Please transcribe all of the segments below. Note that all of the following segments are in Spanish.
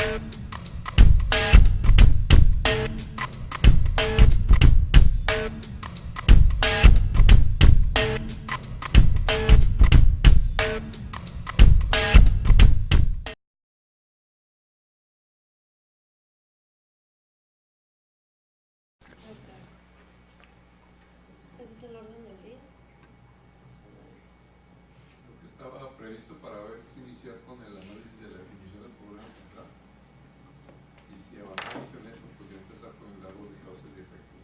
Ese es el orden del día. Lo que estaba previsto para ver si iniciar con el análisis de la definición del problema central. Y si avanzamos en eso, pues ya empezar con el árbol de causas y efectos.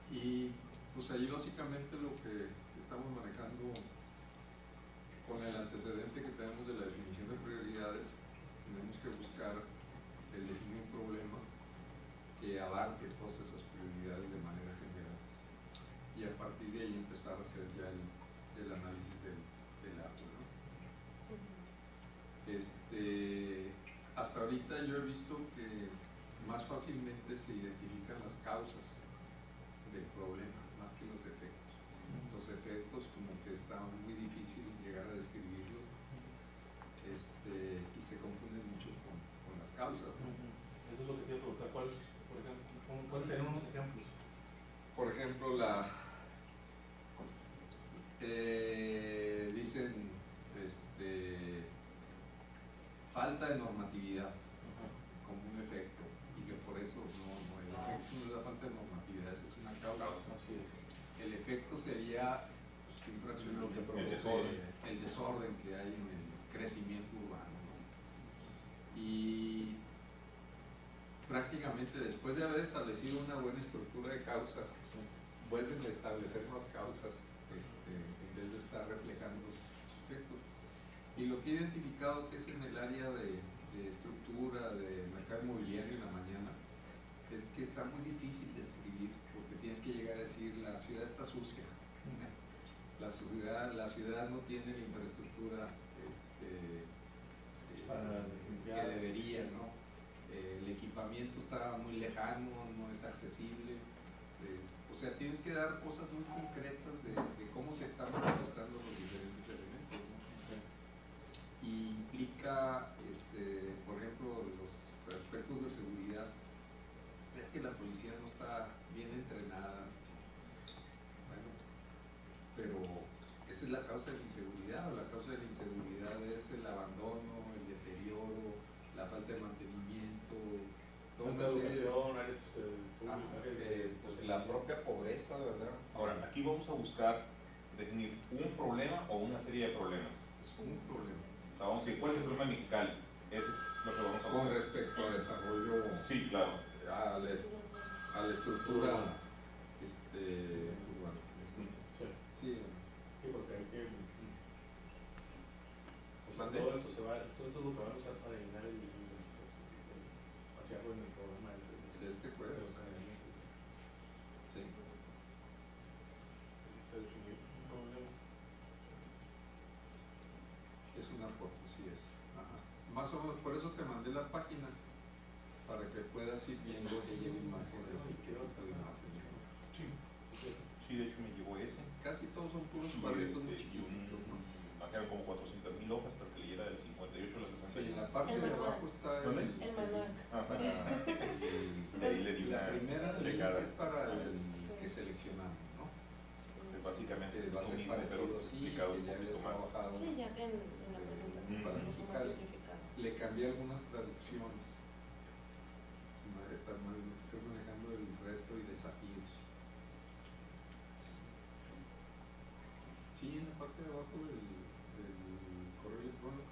Y pues ahí básicamente lo que estamos manejando con el antecedente que tenemos de la definición de prioridades, tenemos que buscar el definir un problema que abarque todas esas prioridades de manera general y a partir de ahí empezar a hacer ya el análisis del árbol, ¿no? Hasta ahorita yo he visto que más fácilmente se identifican las causas del problema más que los efectos. Los efectos como que está muy difícil llegar a describirlos y se confunden mucho con las causas, ¿no? Eso es lo que te iba a preguntar. ¿Cuáles serían unos ejemplos? Por ejemplo, dicen falta de normatividad como un efecto y que por eso el efecto no es la falta de normatividad, esa es una causa. El efecto sería infracción que produce el desorden que hay en el crecimiento urbano, ¿no? Y prácticamente después de haber establecido una buena estructura de causas, vuelven a establecer más causas en vez de estar reflejando los efectos. Y lo que he identificado que es en el área de estructura, de mercado inmobiliario en la mañana, es que está muy difícil de escribir porque tienes que llegar a decir la ciudad está sucia, la ciudad no tiene la infraestructura que debería, ¿no? El equipamiento está muy lejano, no es accesible, o sea, tienes que dar cosas muy concretas de cómo se están manifestando los diferentes elementos, ¿no? Y implica, por ejemplo, los aspectos de seguridad. Es que la policía no está bien entrenada, bueno, pero esa es la causa de la inseguridad, o la causa de la inseguridad es el abandono, el deterioro, la falta de mantenimiento, toda una serie de pues la propia pobreza, ¿verdad? Ahora, aquí vamos a buscar definir un problema o una serie de problemas. Es un problema. O sea, vamos a decir, ¿cuál es el problema en Mexicali? Ese es lo que vamos a buscar. Con respecto al desarrollo, sí, claro, a la estructura urbana. Sí, porque hay que... todo esto es lo que van a usar para llenar el vaciarlo en el programa de este juego. Sí. Es una foto, sí es. Ajá. Más o menos, por eso te mandé la página, para que puedas ir viendo que lleva imágenes y que otra imagen. Sí, de hecho me llegó ese. Casi todos son puros cuadritos muy chiquitos, ¿no? Marcaron como 400,000 hojas para que leyera del 58 a la 60. Sí, en la parte de abajo está el manual. De ahí le di la primera llegada. es para el que seleccionamos, ¿no? Pues básicamente que es va a lo ser mismo, pero parecido, sí, explicado que un ya poquito habías más. trabajado. Sí, ya que en la presentación Para un poco más Mexicali simplificado. le cambié algunas traducciones. Estoy manejando el reto y desafíos. Sí, en la parte de abajo del correo electrónico.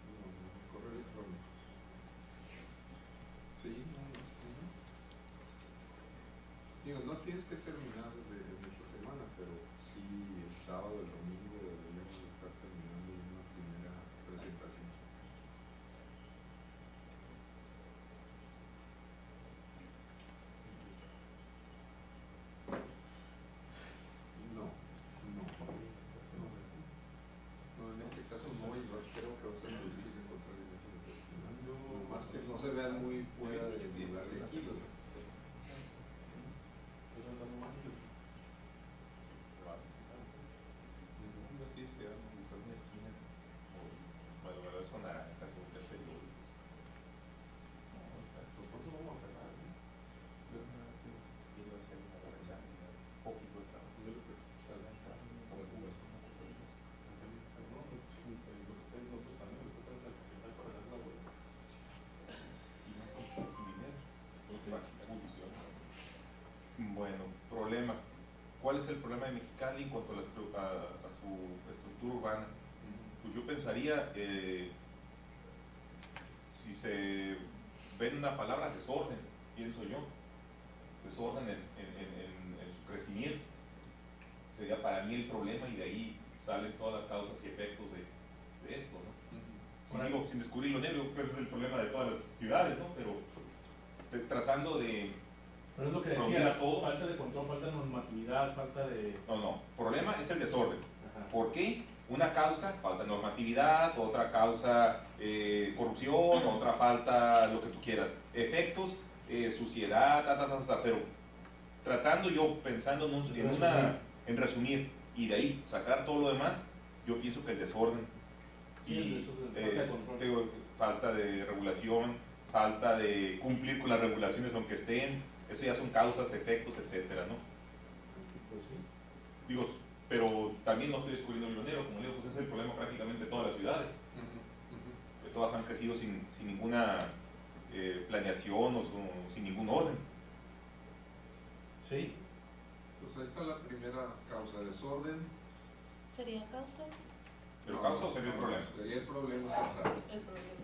No, el correo electrónico. Sí, digo, no tienes que terminar de esta semana, pero sí el sábado, el domingo deberíamos estar terminando una primera presentación. No. ¿cuál es el problema de Mexicali en cuanto a, a su estructura urbana? Pues yo pensaría, si se ve en una palabra, desorden, pienso yo, desorden en su crecimiento, sería para mí el problema, y de ahí salen todas las causas y efectos de esto, ¿no? Sin descubrir lo negro, pues es el problema de todas las ciudades, ¿no? Pero tratando de... Pero es lo que Prohibir decía, a todo. falta de control, falta de normatividad, falta de... No, problema es el desorden. Ajá. ¿Por qué? Una causa, falta de normatividad, otra causa, corrupción, otra falta, lo que tú quieras. Efectos, suciedad, pero tratando yo, pensando en resumir, y de ahí sacar todo lo demás, yo pienso que el desorden, Sí, el desorden, falta de control. digo, falta de regulación, falta de cumplir con las regulaciones aunque estén, eso ya son causas, efectos, etcétera, ¿no? Pues sí. Digo, pero también no estoy descubriendo el hilo negro, como digo, pues es el problema prácticamente de todas las ciudades, que todas han crecido sin ninguna planeación o sin ningún orden. Sí. Pues ahí está la primera causa, desorden. ¿Sería causa? ¿Pero causa o sería el problema? Sería el problema central. El problema es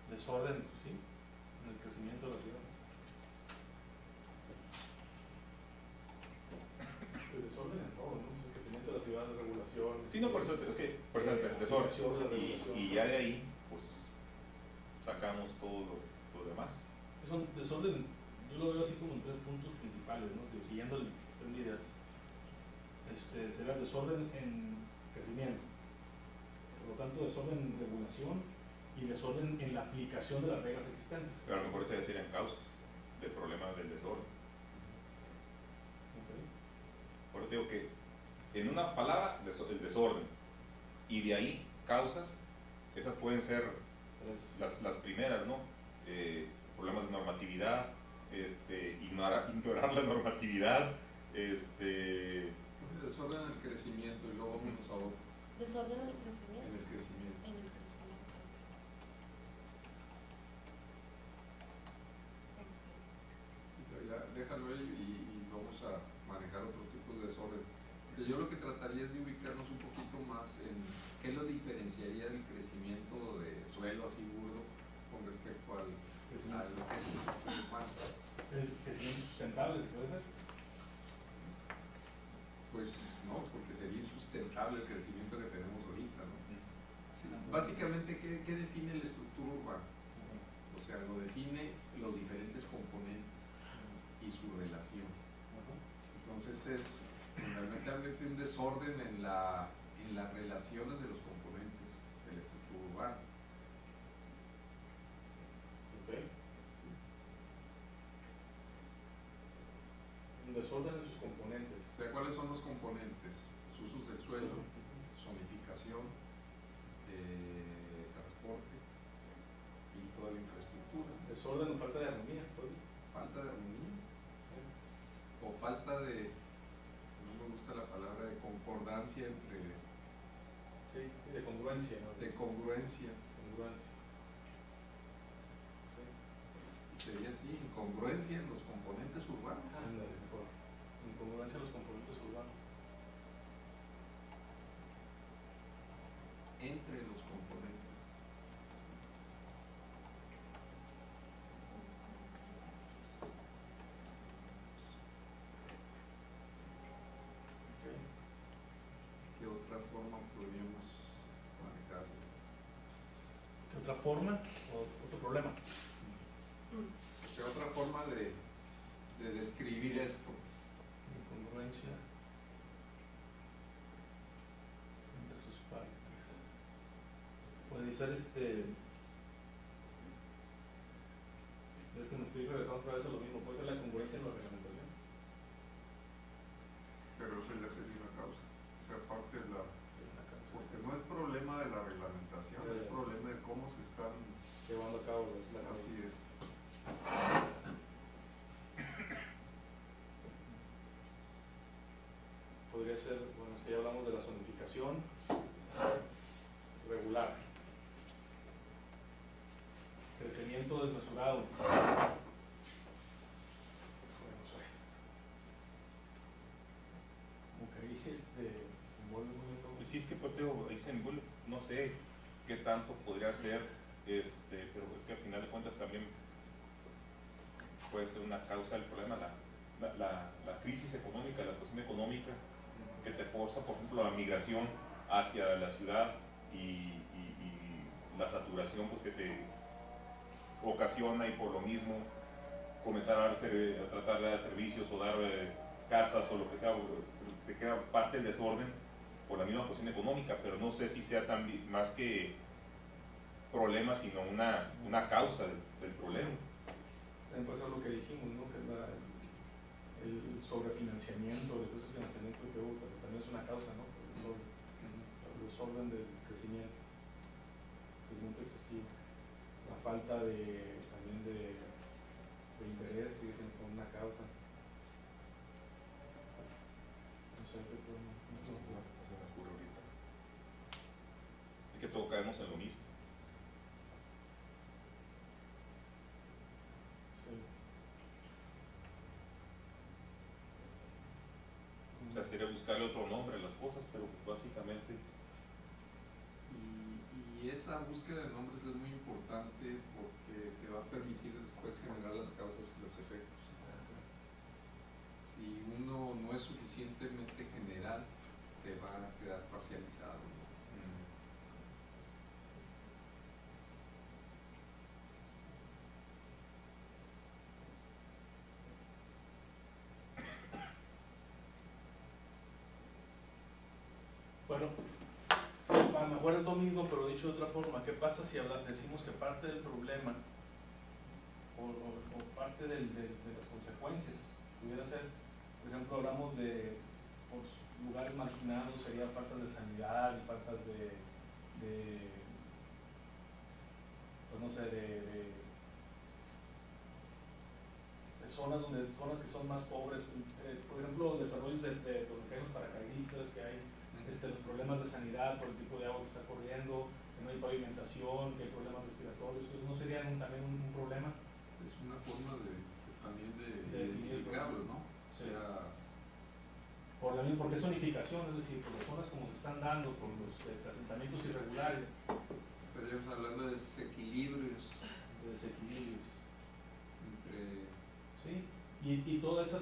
Desorden, sí, en el crecimiento de la ciudad. El desorden en todo, ¿no? El crecimiento de la ciudad, de regulación. Sí, no, por eso es que, por eso el desorden, y ya de ahí, pues, sacamos todo lo demás. Es un desorden, yo lo veo así como en 3 puntos principales, ¿no? Siguiendo el tren de ideas. Será desorden en crecimiento, por lo tanto desorden en regulación y desorden en la aplicación de las reglas existentes. Pero a lo mejor ese serían causas del problema del desorden. Okay. Por eso digo que en una palabra, el desorden, y de ahí causas, esas pueden ser las primeras, ¿no? Problemas de normatividad, ignorar la normatividad, Desorden en el crecimiento y luego menos ahora desorden en el en crecimiento. el crecimiento. En el crecimiento. Pero ya déjalo ahí y vamos a manejar otros tipos de desorden. Porque yo lo que trataría es de ubicarnos un poquito más en qué lo diferenciaría del crecimiento de suelo así burdo con respecto a lo que es el humano. El crecimiento sustentable, ¿se puede ser? Pues no, porque sería insustentable el crecimiento que tenemos ahorita, ¿no? Sí, básicamente, ¿qué define la estructura urbana? O sea, lo define los diferentes componentes y su relación. Entonces es fundamentalmente un desorden en las relaciones de los componentes de la estructura urbana. Okay. Un desorden en sus componentes. O sea, ¿cuáles son los componentes? Los usos del suelo, zonificación, transporte y toda la infraestructura. Desorden o falta de armonía, ¿puede? Falta de armonía o falta de, no me gusta la palabra, de concordancia entre, Sí, de congruencia, ¿no? de congruencia. Congruencia. Sí. Sería así, incongruencia en los componentes urbanos. Ándale, mejor. Incongruencia en los componentes urbanos. Entre los componentes. Okay. ¿Qué otra forma podríamos manejarlo? ¿Qué otra forma o otro problema? ¿Qué otra forma de describir esto? Incongruencia entre sus partes. Puede ser es que me estoy regresando otra vez a lo mismo, puede ser la congruencia en la reglamentación. Pero eso ya sería una causa. O sea, aparte de la... Es una causa. Porque no es problema de la reglamentación, es problema de cómo se están... Llevando a cabo la causa. Así es. Podría ser, bueno, es que ya hablamos de la zonificación regular. Crecimiento desmesurado. sí, es que pues, dice en Google, no sé qué tanto podría ser, pero es que al final de cuentas también puede ser una causa del problema, la crisis económica, la cuestión económica que te forza, por ejemplo, la migración hacia la ciudad y la saturación pues, que te ocasiona, y por lo mismo comenzar a tratar de dar servicios o dar casas o lo que sea, te queda parte del desorden por la misma cuestión económica, pero no sé si sea más que problema, sino una causa del problema. Pues es lo que dijimos, ¿no? Que el sobrefinanciamiento, el exceso de financiamiento que hubo, pero también es una causa, ¿no? El desorden del crecimiento excesivo, la falta también de interés, sigue siendo como una causa. No sé qué podemos. No se me ocurre ahorita. Es que todos caemos en lo mismo. Sí. O sea, sería buscarle otro nombre a las cosas, pero básicamente. Y esa búsqueda de nombres es muy importante porque te va a permitir después generar las causas y los efectos. Si uno no es suficientemente general, te va a quedar parcializado, ¿no? Bueno, a lo mejor es lo mismo, pero dicho de otra forma, ¿qué pasa si decimos que parte del problema o parte de las consecuencias pudiera ser, por ejemplo, hablamos de pues, lugares marginados, sería faltas de sanidad y faltas de pues no sé, de zonas que son más pobres, por ejemplo, desarrollos de los paracaidistas que hay. Los problemas de sanidad por el tipo de agua que está corriendo, que no hay pavimentación, que hay problemas respiratorios, entonces no sería también un problema. Es una forma también de definir identificarlo, ¿no? Sí. O sea, porque es unificación, es decir, por las zonas como se están dando, por los asentamientos irregulares. estaríamos hablando de desequilibrios. De desequilibrios. Sí, y toda esa,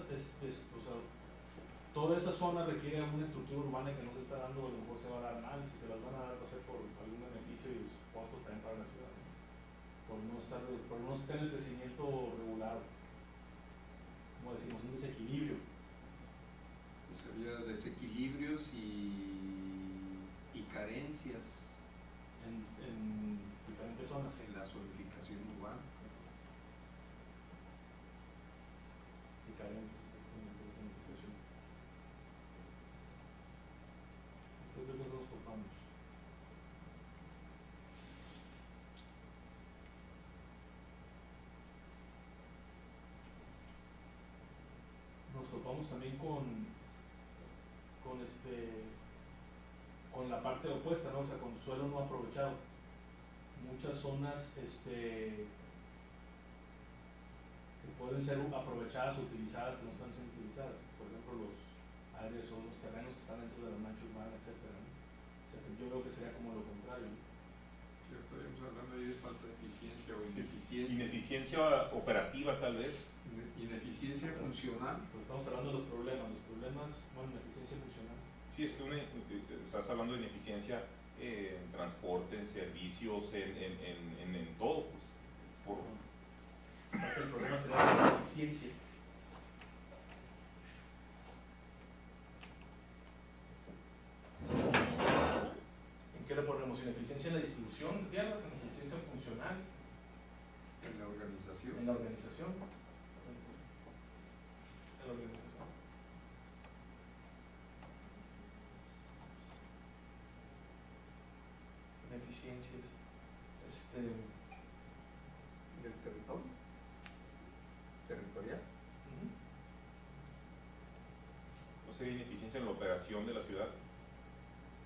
toda esa zona requiere una estructura urbana que no se está dando, a lo mejor se va a dar mal, si se las van a dar va a ser por algún beneficio y costos también para la ciudad, ¿no? por no estar en el crecimiento regular, como decimos, un desequilibrio. pues sería desequilibrios y carencias En diferentes zonas. en la zonificación urbana. Y carencias en la zonificación. Entonces, ¿de qué nos ocupamos? Nos topamos también con la parte opuesta, ¿no? O sea, con suelo no aprovechado. Muchas zonas que pueden ser aprovechadas o utilizadas que no están siendo utilizadas. Por ejemplo, los áreas o los terrenos que están dentro de la mancha urbana, etcétera, ¿no? O sea, yo creo que sería como lo contrario, ¿no? Ya estaríamos hablando ahí de falta de eficiencia o ineficiencia. Ineficiencia operativa, tal vez. Ineficiencia funcional. Pues estamos hablando de los problemas, bueno, ineficiencia funcional. Sí, es que estás hablando de ineficiencia en transporte, en servicios, en todo, pues. El problema sería la ineficiencia. ¿En qué le ponemos? ¿Ineficiencia en la distribución de tierras? ¿Ineficiencia funcional? En la organización. En la organización. Ineficiencias. Del territorio. Territorial. ¿No sería ineficiencia en la operación de la ciudad?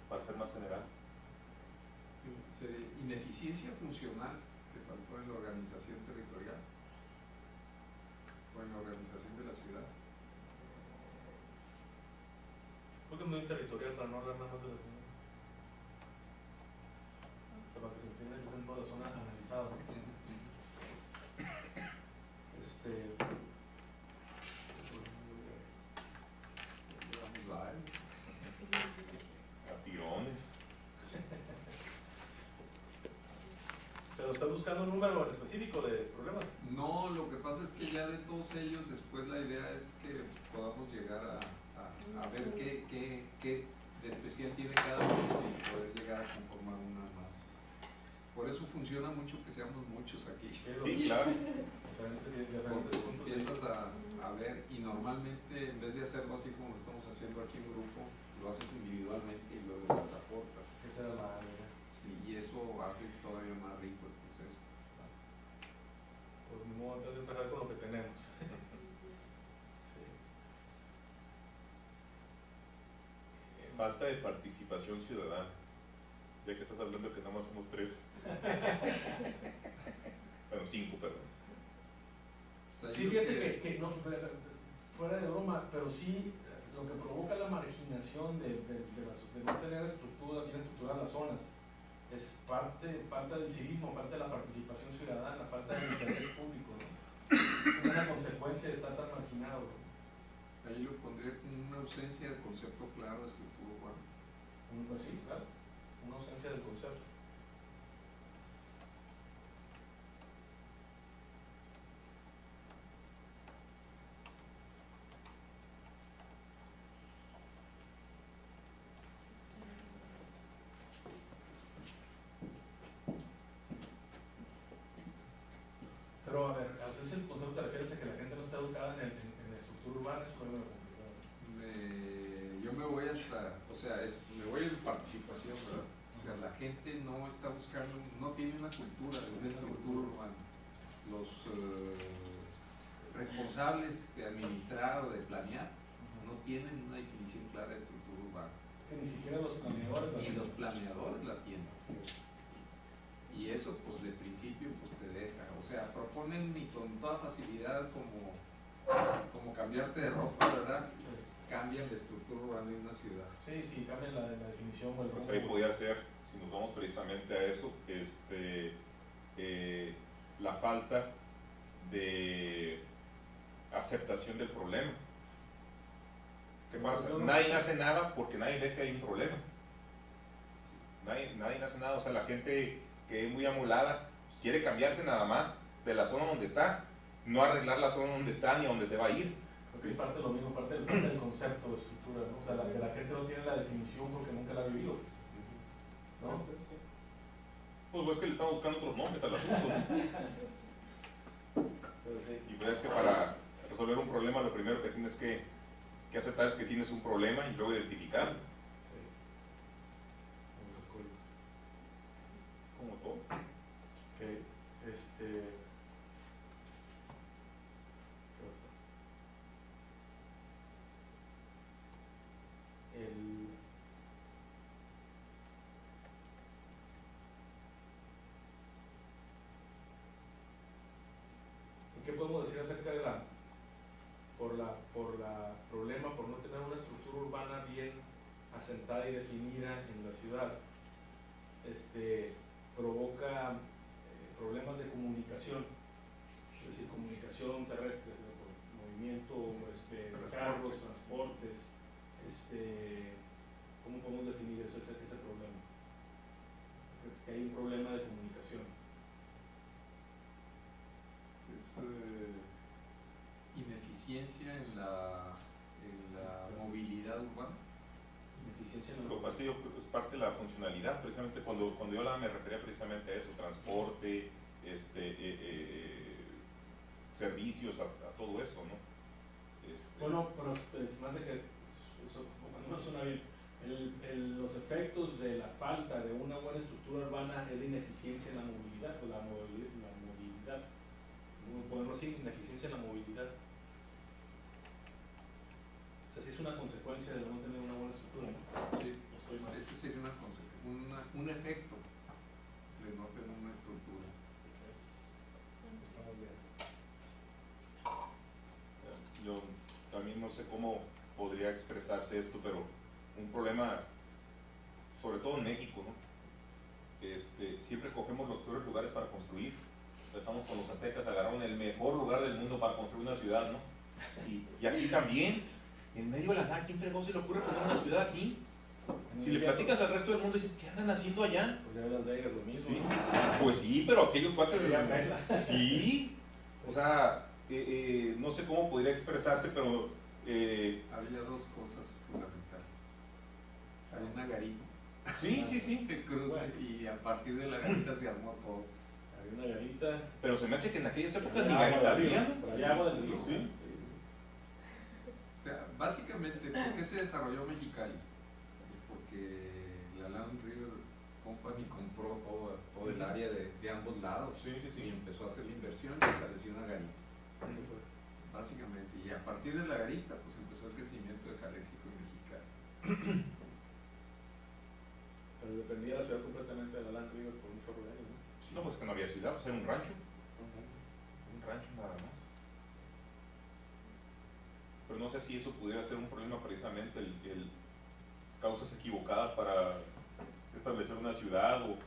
Para ser más general. Sería ineficiencia funcional que faltó en la organización territorial o en la organización de la ciudad. Creo que es muy territorial para no hablar nada más de la ciudad. Pero estás buscando un número específico de problemas. No, lo que pasa es que ya de todos ellos, después la idea es que podamos llegar a ver qué de especial tiene cada uno y poder llegar a conformar una más. Por eso funciona mucho que seamos muchos aquí. Sí, claro. Diferentes puntos de vista. Empiezas a ver, y normalmente en vez de hacerlo así como lo estamos haciendo aquí en grupo, lo haces individualmente y luego las aportas. Esa era la idea. Sí, y eso hace todavía más rico el proceso. Pues ni modo, antes de empezar con lo que tenemos. Sí. Falta de participación ciudadana. Ya que estás hablando que nada más somos 3. Bueno, 5, perdón. O sea, Sí, yo fíjate creo que no, fuera de broma, pero sí lo que provoca la marginación de no tener estructura, bien estructuradas las zonas, es falta del civismo, falta de la participación ciudadana, falta del interés público, ¿no? Es una consecuencia de estar tan marginado, ¿no? ahí lo pondría como una ausencia de concepto claro de estructura urbana. Pues sí, claro, una ausencia del concepto. Pero a ver, ausencia del concepto te refieres a que la gente no está educada en la estructura urbana, es un problema complicado. Yo me voy hasta, o sea, me voy en participación, ¿verdad? O sea, la gente no está buscando, no tiene una cultura de una estructura urbana. Los responsables de administrar o de planear no tienen una definición clara de estructura urbana. Que ni siquiera los planeadores Ni los planeadores la tienen. Y eso, pues de principio, pues te deja. O sea, proponen y con toda facilidad como cambiarte de ropa, ¿verdad? Cambian la estructura urbana de una ciudad. Sí, cambian la definición o el Pues rumbo. ahí podría ser, si nos vamos precisamente a eso, la falta de aceptación del problema. ¿Qué pasa? Nadie hace nada porque nadie ve que hay un problema. Nadie hace nada, o sea, la gente que es muy amolada quiere cambiarse nada más de la zona donde está, no arreglar la zona donde está ni a donde se va a ir. Creo que es parte de lo mismo, parte del concepto de estructura, ¿no? O sea, que la gente no tiene la definición porque nunca la ha vivido, ¿no? Pues es que le estamos buscando otros nombres al asunto, ¿no? Pero sí. Y pues es que para resolver un problema lo primero que tienes que aceptar es que tienes un problema y luego identificarlo. Sí. Como todo. Ok, ¿Y qué podemos decir acerca de por no tener una estructura urbana bien asentada y definida en la ciudad? Provoca problemas de comunicación, es decir, comunicación terrestre, movimiento, carros, transportes, ¿cómo podemos definir eso, ese problema? Es que hay un problema de comunicación. Es ineficiencia en la movilidad urbana. Ineficiencia en la Lo que pasa es que yo creo que es parte de la funcionalidad, precisamente cuando yo hablaba me refería precisamente a eso, transporte, servicios, a todo eso, ¿no? Bueno, pero es más de que eso no suena bien. Los efectos de la falta de una buena estructura urbana es la ineficiencia en la movilidad, o la movilidad. ¿Cómo ponerlo así? Ineficiencia en la movilidad. O sea, sí es una consecuencia de no tener una buena estructura, ¿no? Sí, Estoy mal. ese sería un efecto de no tener una estructura. Estamos bien. Yo también no sé cómo podría expresarse esto, pero un problema, sobre todo en México, ¿no? Siempre escogemos los peores lugares para construir. Empezamos con los aztecas, agarraron el mejor lugar del mundo para construir una ciudad, ¿no? Y aquí también, en medio de la nada, ¿quién fregó se le ocurre poner una ciudad aquí? Si le platicas al resto del mundo, dicen, ¿qué andan haciendo allá? Pues ya en Las Vegas lo mismo. Sí, pues sí, pero aquellos cuates Ya pesa. sí, o sea, no sé cómo podría expresarse, pero Había dos cosas fundamentales. Había una garita sí, de cruce Bueno. y a partir de la garita se armó todo. Había una garita. pero se me hace que en aquellas épocas ni Había agua garita del río, había. pero había agua del río. Sí. O sea, básicamente, ¿por qué se desarrolló Mexicali? Porque la Land River Company compró todo el área de ambos lados Sí. y empezó a hacer la inversión y estableció una garita. Eso fue. Básicamente, y a partir de la garita, pues empezó el crecimiento de Calexico y Mexicali. Pero dependía de la ciudad completamente de la Land River por un chorro de años, ¿no? No, pues que no había ciudad, pues era un rancho nada más. Pero no sé si eso pudiera ser un problema precisamente, el causas equivocadas para establecer una ciudad No,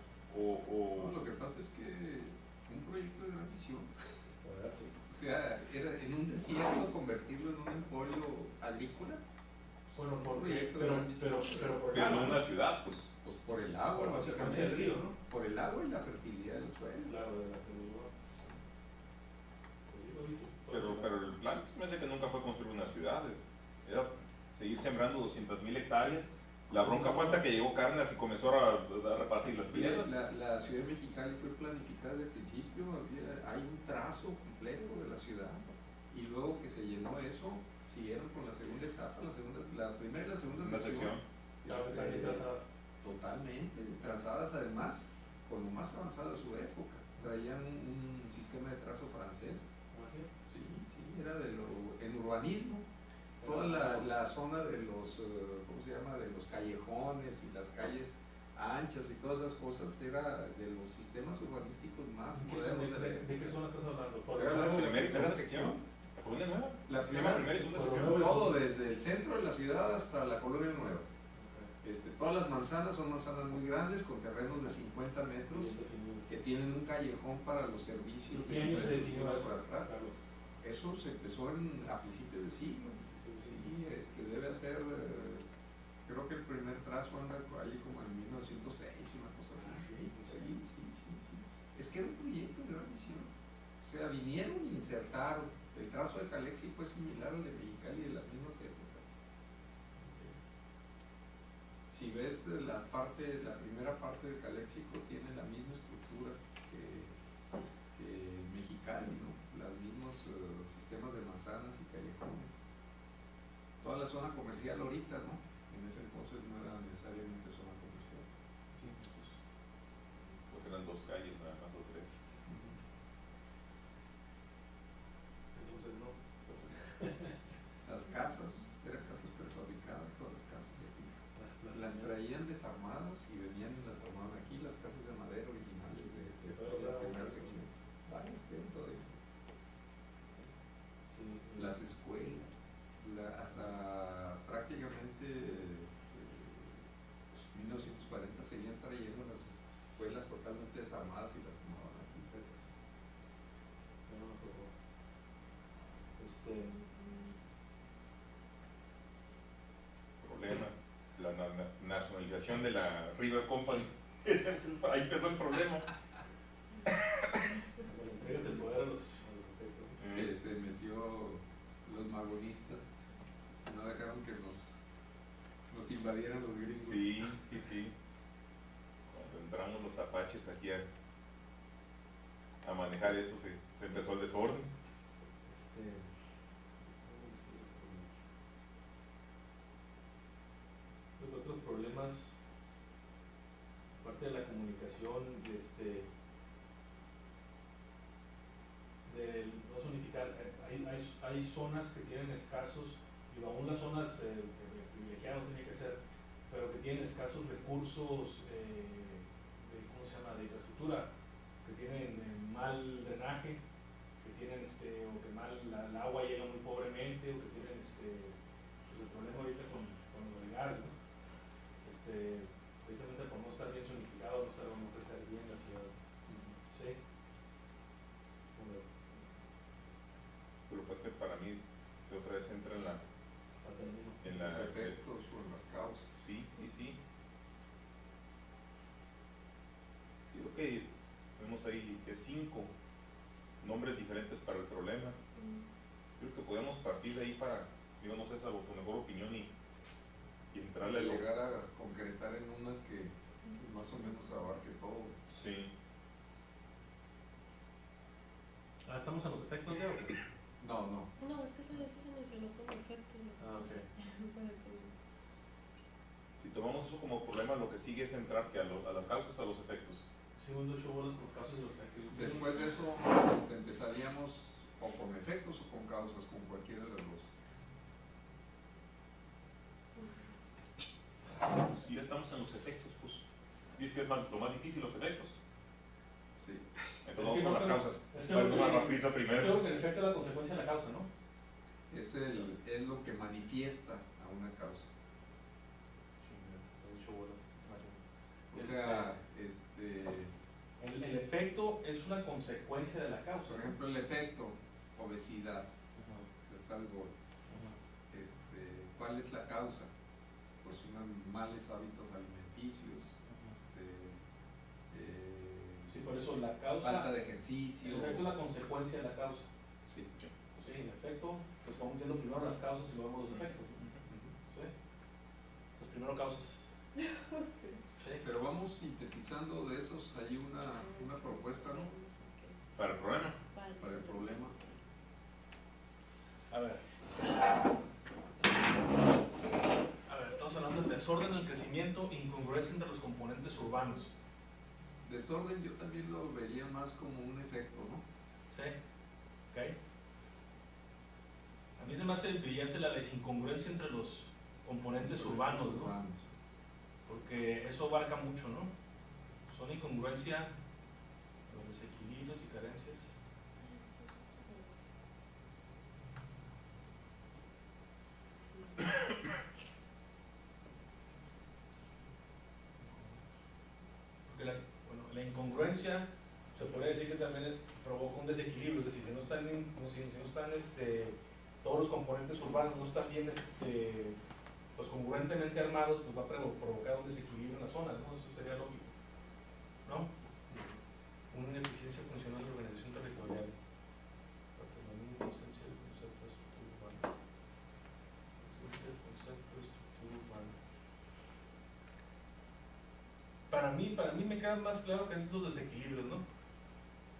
lo que pasa es que fue un proyecto de gran visión. ¿Verdad? Sí. O sea, era en un desierto convertirlo en un emporio agrícola. Bueno, Un porque, proyecto de pero gran visión. por pero no agua, una ciudad, pues. Pues por el agua, Bueno, básicamente. el río, ¿no? Por el agua y la fertilidad del suelo. Claro, de la que me llevó. Pues sí, lo dije. Pero el plan me hace que nunca fue construir una ciudad, era seguir sembrando 200,000 hectáreas. La bronca fue hasta que llegó Cárdenas y comenzó a repartir las piedras. La ciudad de Mexicali fue planificada desde el principio, hay un trazo completo de la ciudad y luego que se llenó eso, siguieron con la segunda etapa, la primera y la segunda Una sección. Claro, está bien trazada. totalmente trazadas además con lo más avanzado de su época. Traían un sistema de trazo francés, ¿Así? sí, era en urbanismo. Toda la zona de los, ¿cómo se llama?, de los callejones y las calles anchas y todas esas cosas, era de los sistemas urbanísticos más modernos de la ¿De qué época. zona estás hablando? ¿Por Era el la nuevo? primera y segunda primera sección. La colonia nueva. La Se llama primera y segunda Por sección. lo nuevo. Todo desde el centro de la ciudad hasta la colonia nueva. Todas las manzanas son manzanas muy grandes con terrenos de 50 metros que tienen un callejón para los servicios. ¿Y qué año se definió infraestructura eso, por atrás. Carlos? Eso se empezó a principios de siglo. Sí, debe ser, creo que el primer trazo anda ahí como en 1906, una cosa así. Sí. Es que era un proyecto de gran visión. O sea, vinieron y insertaron. El trazo de Calexico fue similar al de Mexicali de las mismas épocas. Si ves la primera parte de Calexico tiene la misma estructura que Mexicali, ¿no? Los mismos sistemas de manzanas y callejones. Toda la zona comercial ahorita, ¿no? En ese entonces no era necesariamente zona comercial. Sí, pues eran dos calles, nada más, o tres. Entonces no. Las casas, eran casas prefabricadas, todas las casas de aquí. Las traían desarmadas y venían y las armaban aquí, las casas de madera originales de toda la primera sección. Varias tienen todavía. Sí. Las escuelas, hasta prácticamente 1940 seguían trayendo las escuelas totalmente desarmadas y las tomaban aquí. Ya no nos tocó. Problema, la nacionalización de la River Company. Ahí empezó el problema. Cuando le entregas el poder a los aztecas. Que se metió los magonistas, no dejaron que nos invadieran los gringos. Sí. Cuando entramos los apaches aquí a manejar esto, se empezó el desorden. Los otros problemas, aparte de la comunicación, de no zonificar, hay zonas que tienen escasos, digo, aún las zonas privilegiadas no tiene que ser, pero que tienen escasos recursos de infraestructura, que tienen mal drenaje, que tienen o que el agua llega muy pobremente, o que tienen pues el problema ahorita con el gas, ¿no? Precisamente por no estar bien zonificado, no crecer bien la ciudad. Sí. Pero pues que para mí, que otra vez entra en la en los efectos o en las causas. Sí. Sí, ok, vemos ahí que 5 nombres diferentes para el problema. Creo que podemos partir de ahí para, digo, no sé, salvo tu mejor opinión y entrarle a lo... Llegar a concretar en una que más o menos abarque todo. Sí. ¿Estamos en los efectos ya o qué? No. No, es que ese se mencionó como efecto. Ok. Para que... Si tomamos eso como problema, lo que sigue es entrar que a las causas, a los efectos. Sí, un 8 bolas con los casos y los efectos. Después de eso empezaríamos o con efectos o con causas, con cualquiera de las dos. Si ya estamos en los efectos, pues dice que es lo más difícil los efectos. Sí. Entonces Es que vamos con no, las causas. es que Para no, tomar la prisa primero. Creo que el efecto es la consecuencia de la causa, ¿no? Es lo que manifiesta a una causa. O sea, El efecto es una consecuencia de la causa. por ejemplo, el efecto, obesidad, si estás gordo. ¿Cuál es la causa? Pues males hábitos alimenticios, Sí, por eso la causa. falta de ejercicio. El efecto es la consecuencia de la causa. Sí. Sí, en efecto, pues vamos viendo primero las causas y luego los efectos. ¿Sí? Entonces, primero causas. Sí. Pero vamos sintetizando de esos, hay una propuesta, ¿no? Para el problema. Para el problema. A ver, estamos hablando del desorden, el crecimiento, incongruencia entre los componentes urbanos. Desorden yo también lo vería más como un efecto, ¿no? ¿Sí? ¿Ok? A mí se me hace brillante la incongruencia entre los componentes urbanos, ¿no? Porque eso abarca mucho, ¿no? Son incongruencia, los desequilibrios y carencias. Porque la incongruencia se puede decir que también provoca un desequilibrio, es decir, si no están, todos los componentes urbanos no están bien pues congruentemente armados, pues va a provocar un desequilibrio en la zona, ¿no? Eso sería lógico, ¿no? Una ineficiencia funcional de la organización territorial. Ausencia del concepto de estructura urbana. Ausencia del concepto de estructura urbana. Para mí me queda más claro que es los desequilibrios, ¿no?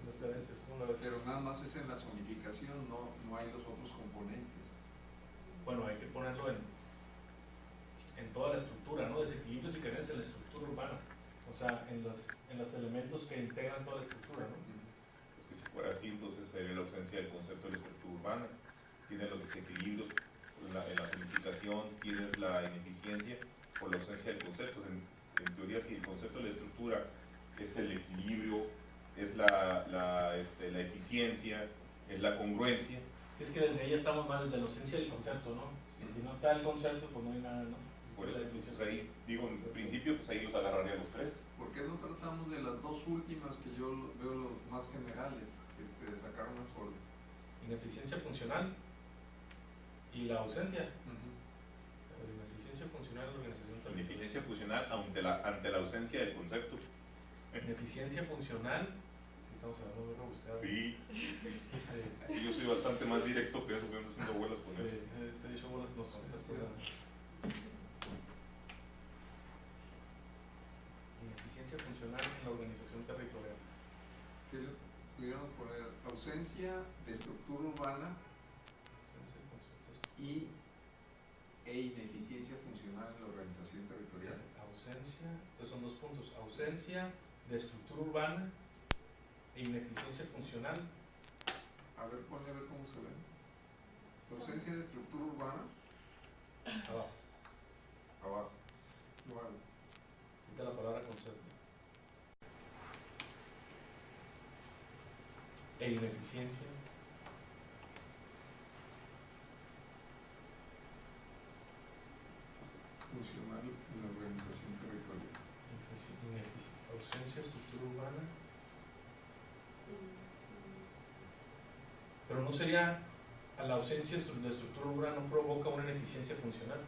Las carencias, una vez. Pero nada más es en la zonificación, no hay los otros componentes. Bueno, hay que ponerlo en toda la estructura, ¿no? Desequilibrios y carencias en la estructura urbana. O sea, en los elementos que integran toda la estructura, ¿no? Pues que si fuera así, entonces sería la ausencia del concepto de la estructura urbana. Tienes los desequilibrios en la zonificación, tienes la ineficiencia por la ausencia del concepto. En teoría, si el concepto de la estructura es el equilibrio, es la eficiencia, es la congruencia. Si es que desde ahí ya estamos más desde la ausencia del concepto, ¿no? Si no está el concepto, pues no hay nada, ¿no? Por eso, pues ahí, digo, en principio, pues ahí los agarraría los tres. ¿Por qué no tratamos de las dos últimas que yo veo los más generales? Sacar una sola. Ineficiencia funcional y la ausencia. La ineficiencia funcional de la organización La territorial. ineficiencia funcional ante la ausencia del concepto. Ineficiencia funcional. Si estamos hablando de rebuscado. Sí, Sí. yo soy bastante más directo que eso, que ando haciendo bolas con Sí, eso. te he dicho bolas con los conceptos. Ineficiencia funcional en la organización territorial. ¿Qué le pudiéramos poner? Ausencia de estructura urbana Ausencia de conceptos. e ineficiencia funcional en la organización territorial. Ausencia, estos son dos puntos. Ausencia de estructura urbana e ineficiencia funcional. A ver, ponle a ver cómo se ve. Ausencia de estructura urbana, Abajo. abajo. Lo hago. Quita la palabra concepto. E ineficiencia. Funcional en la organización territorial. Ausencia de estructura urbana. Pero no sería, a la ausencia de estructura urbana no provoca una ineficiencia funcional.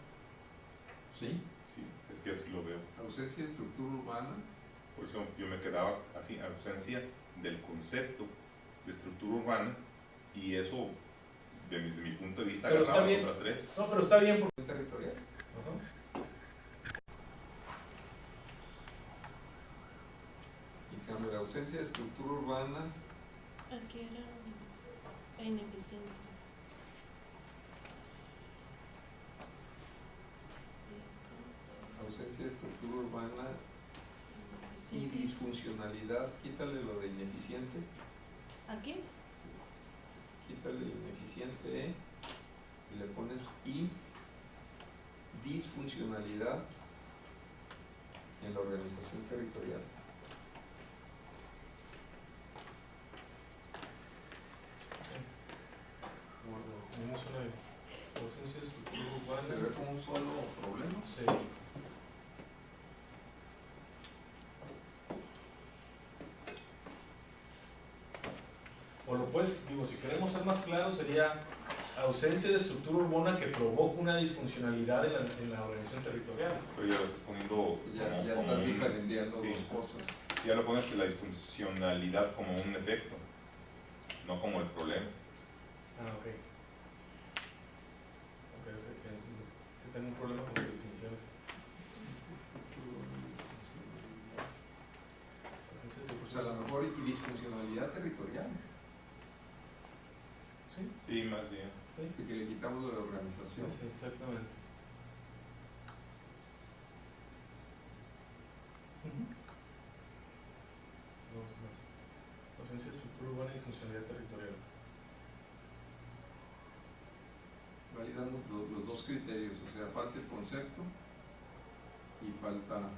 ¿Sí? Sí, es que así lo veo. Ausencia de estructura urbana. Por eso yo me quedaba así, ausencia del concepto de estructura urbana, y eso, desde mi punto de vista, Pero está agarraba bien. las otras tres. No, pero está bien porque... Territorial. Ajá. En cambio, la ausencia de estructura urbana, Aquí era la ineficiencia. ausencia de estructura urbana y Ineficiente. disfuncionalidad, quítale lo de ineficiente. Aquí. Quítale ineficiente y le pones y disfuncionalidad en la organización territorial. Tenemos una ausencia de estructura urbana. ¿Se ve como un solo problema? Sí. O lo puedes, digo, si queremos ser más claros, sería ausencia de estructura urbana que provoca una disfuncionalidad en la organización territorial. Pero ya lo estás poniendo Ya como estás un- diferenciando sí. dos cosas. Ya lo pones que la disfuncionalidad como un efecto, no como el problema. Ah, ok. Ok, que entiendo. Que tengo un problema con las definiciones. Ausencia de Pues a lo mejor y disfuncionalidad territorial, Sí, Sí, más bien. sí. que le quitamos de la organización. Sí, exactamente. Dos más. Ausencia de estructura urbana y disfuncionalidad territorial. Validamos los dos criterios, o sea, falta el concepto y falta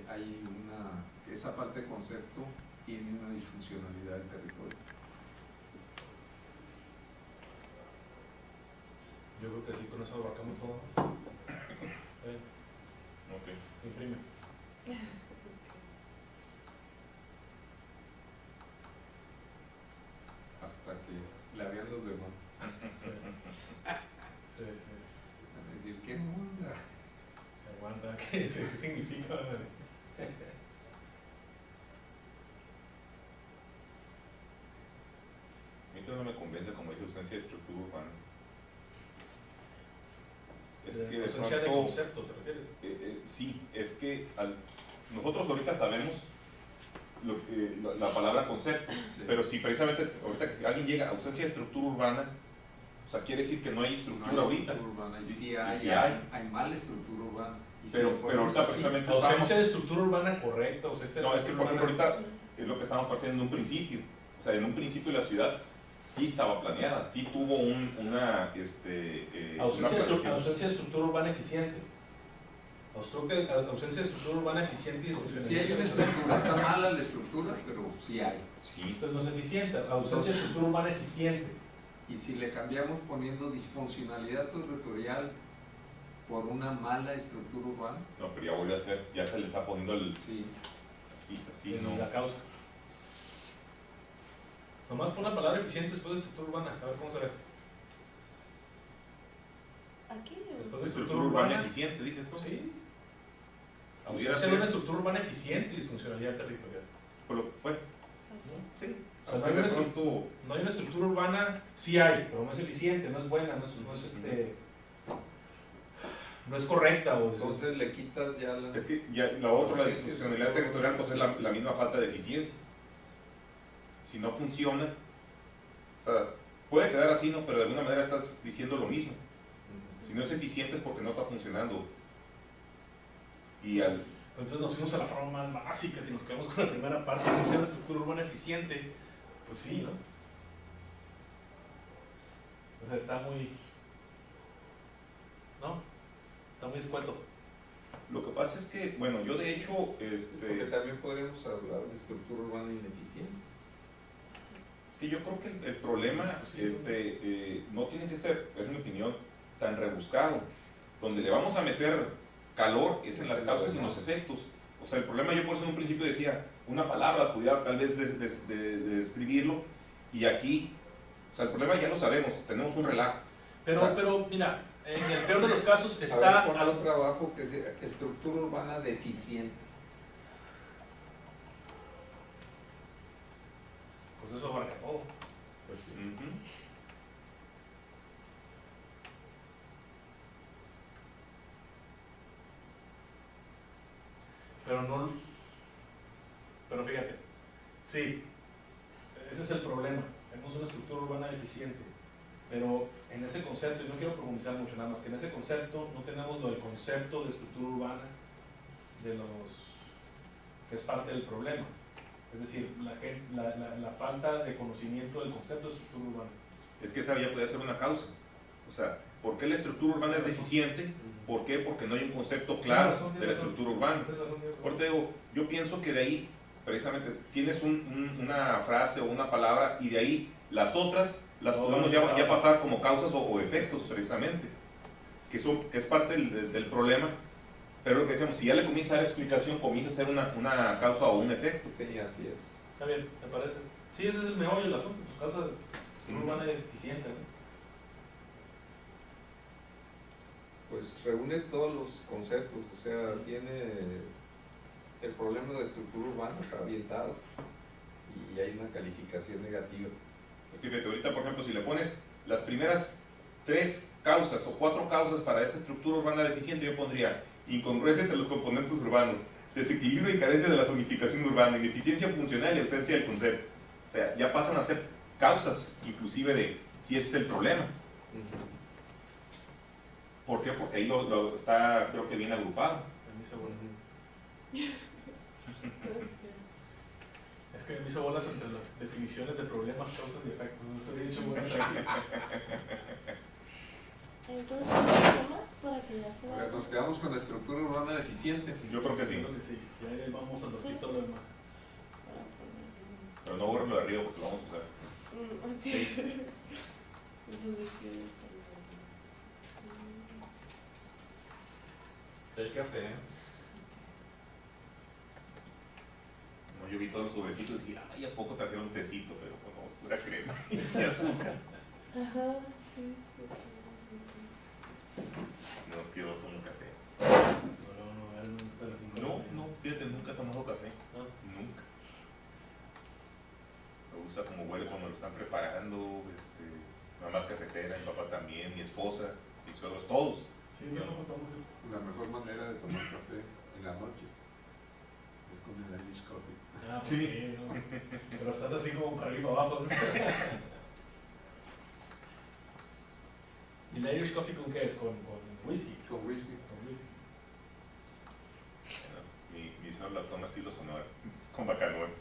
hay una, que esa falta de concepto tiene una disfuncionalidad del territorio. Yo creo que sí, con eso abarcamos todo. Ok. Se imprime. Hasta que la vean los demás. Sí. Sí, sí. Van a decir, ¿qué onda? Se aguanta. ¿Qué significa? A mí todavía no me convence como dice ausencia de estructura urbana. Es que de ausencia de pronto, concepto, ¿te refieres? sí, es que nosotros ahorita sabemos la palabra concepto, Sí. pero si precisamente ahorita que alguien llega a ausencia de estructura urbana, o sea, quiere decir que no hay estructura No hay ahorita. estructura urbana, y Sí, sí y hay, sí hay. hay mala estructura urbana. Y si Pero, lo pero ponemos ahorita así, precisamente Ausencia de estructura urbana correcta, ausencia de no, es que por ejemplo estructura ahorita es lo que estábamos partiendo en un principio. O sea, en un principio la ciudad sí estaba planeada, sí tuvo una ausencia de planeación. ausencia de estructura urbana eficiente. Ausencia de estructura urbana eficiente y si hay disfuncionalidad. una estructura, está mala la estructura, pero sí hay. Sí, Entonces no es eficiente. Ausencia de estructura urbana eficiente. Y si le cambiamos poniendo disfuncionalidad territorial por una mala estructura urbana, no, pero ya vuelve a ser, ya se le está poniendo el sí. así, en no. la causa. Nomás pon la palabra eficiente después de estructura urbana. A ver cómo se ve. Aquí. Después de Estructura urbana eficiente, dices tú. Sí. Pudiera Ausencia de ser. una estructura urbana eficiente y disfuncionalidad territorial. Bueno, Así. sí. O sea, no Aunque hay de una pronto, No hay una estructura urbana, sí hay, pero no es eficiente, no es buena, no es correcta. O sea, Entonces le quitas ya la... es que ya la otra, la disfuncionalidad territorial, pues es la misma falta de eficiencia. Si no funciona, o sea, puede quedar así, ¿no? Pero de alguna manera estás diciendo lo mismo. Si no es eficiente es porque no está funcionando. Y al, entonces nos fuimos a la forma más básica, si nos quedamos con la primera parte, si es una estructura urbana eficiente, pues sí, ¿no? O sea, está muy... ¿no? Está muy escueto. lo que pasa es que, bueno, yo de hecho, Porque también podríamos hablar de estructura urbana ineficiente. es que yo creo que el problema no tiene que ser, es mi opinión, tan rebuscado. Donde le vamos a meter calor es en las causas y en los efectos. O sea, el problema, yo por eso en un principio decía, una palabra pudiera tal vez describirlo, y aquí, o sea, el problema ya lo sabemos, tenemos un relajo. Pero mira, en el peor de los casos A ver, está... pon otro abajo que es estructura urbana deficiente. Pues eso abarca todo. Pues sí. Ujú. Pero fíjate, sí, ese es el problema. Tenemos una estructura urbana deficiente, pero en ese concepto, y no quiero profundizar mucho nada más, que en ese concepto no tenemos lo del concepto de estructura urbana que es parte del problema. Es decir, la falta de conocimiento del concepto de estructura urbana. Es que esa ya puede ser una causa. O sea, ¿por qué la estructura urbana es deficiente? ¿Por qué? Porque no hay un concepto claro de la estructura urbana. Por te digo, yo pienso que de ahí, precisamente, tienes una frase o una palabra y de ahí las otras las podemos ya pasar como causas o efectos, precisamente. Que es parte del problema. Pero lo que decíamos, si ya le comienza a dar explicación, comienza a ser una causa o un efecto. Sí, así es. Está bien, ¿te parece? Sí, ese es el meollo del asunto, pues causa de estructura urbana deficiente, ¿no? Pues reúne todos los conceptos, o sea, tiene el problema de estructura urbana, está ambientado y hay una calificación negativa. Es que fíjate, ahorita, por ejemplo, si le pones las primeras 3 causas o 4 causas para esa estructura urbana deficiente, yo pondría incongruencia entre los componentes urbanos, desequilibrio y carencia de la zonificación urbana, ineficiencia funcional y ausencia del concepto. O sea, ya pasan a ser causas, inclusive de si ese es el problema. ¿Por qué? Porque ahí lo está, creo que bien agrupado. Es que me hizo bolas entre las definiciones de problemas, causas y efectos. Eso había dicho buena técnica. Entonces, ¿qué más para que ya se A ver, nos quedamos con la estructura urbana deficiente. Yo creo que sí, Creo que sí. Ya ahí vamos a lo Sí. quito lo demás. pero no borrarlo de arriba porque lo vamos a usar. Ok. Sí. Eso de que... El café, ¿eh? No, yo vi todos los sobrecitos y dije, ay, ¿a poco trajeron un tecito? Pero bueno, pura crema y azúcar. Ajá, sí. No, es que yo no tomo café. No, fíjate, nunca he tomado café. Nunca. Me gusta como huele cuando lo están preparando. Mamá es cafetera, mi papá también, mi esposa, mis suegros, todos. Sí, yo no tomo. La mejor manera de tomar café en la noche es con el Irish Coffee. Ah, pues Sí. sí, ¿no? Pero estás así como para arriba abajo, ¿no? ¿Y el Irish Coffee con qué es? ¿Con whisky? Con whisky. Con whisky. Bueno, mi suegro la toma estilo Sonora, con bacanora.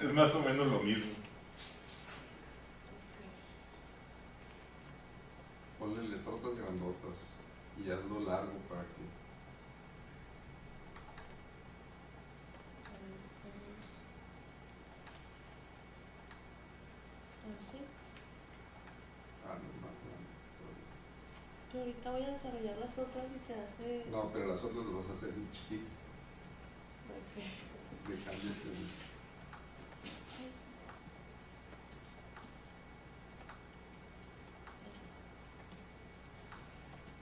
Es más o menos lo mismo. Ponle letrotas grandotas y hazlo largo para que... Así. Ah, no, más grande. Que ahorita voy a desarrollar las otras y se hace... No, pero las otras las vas a hacer en chiquito. Ok. Le cambias el...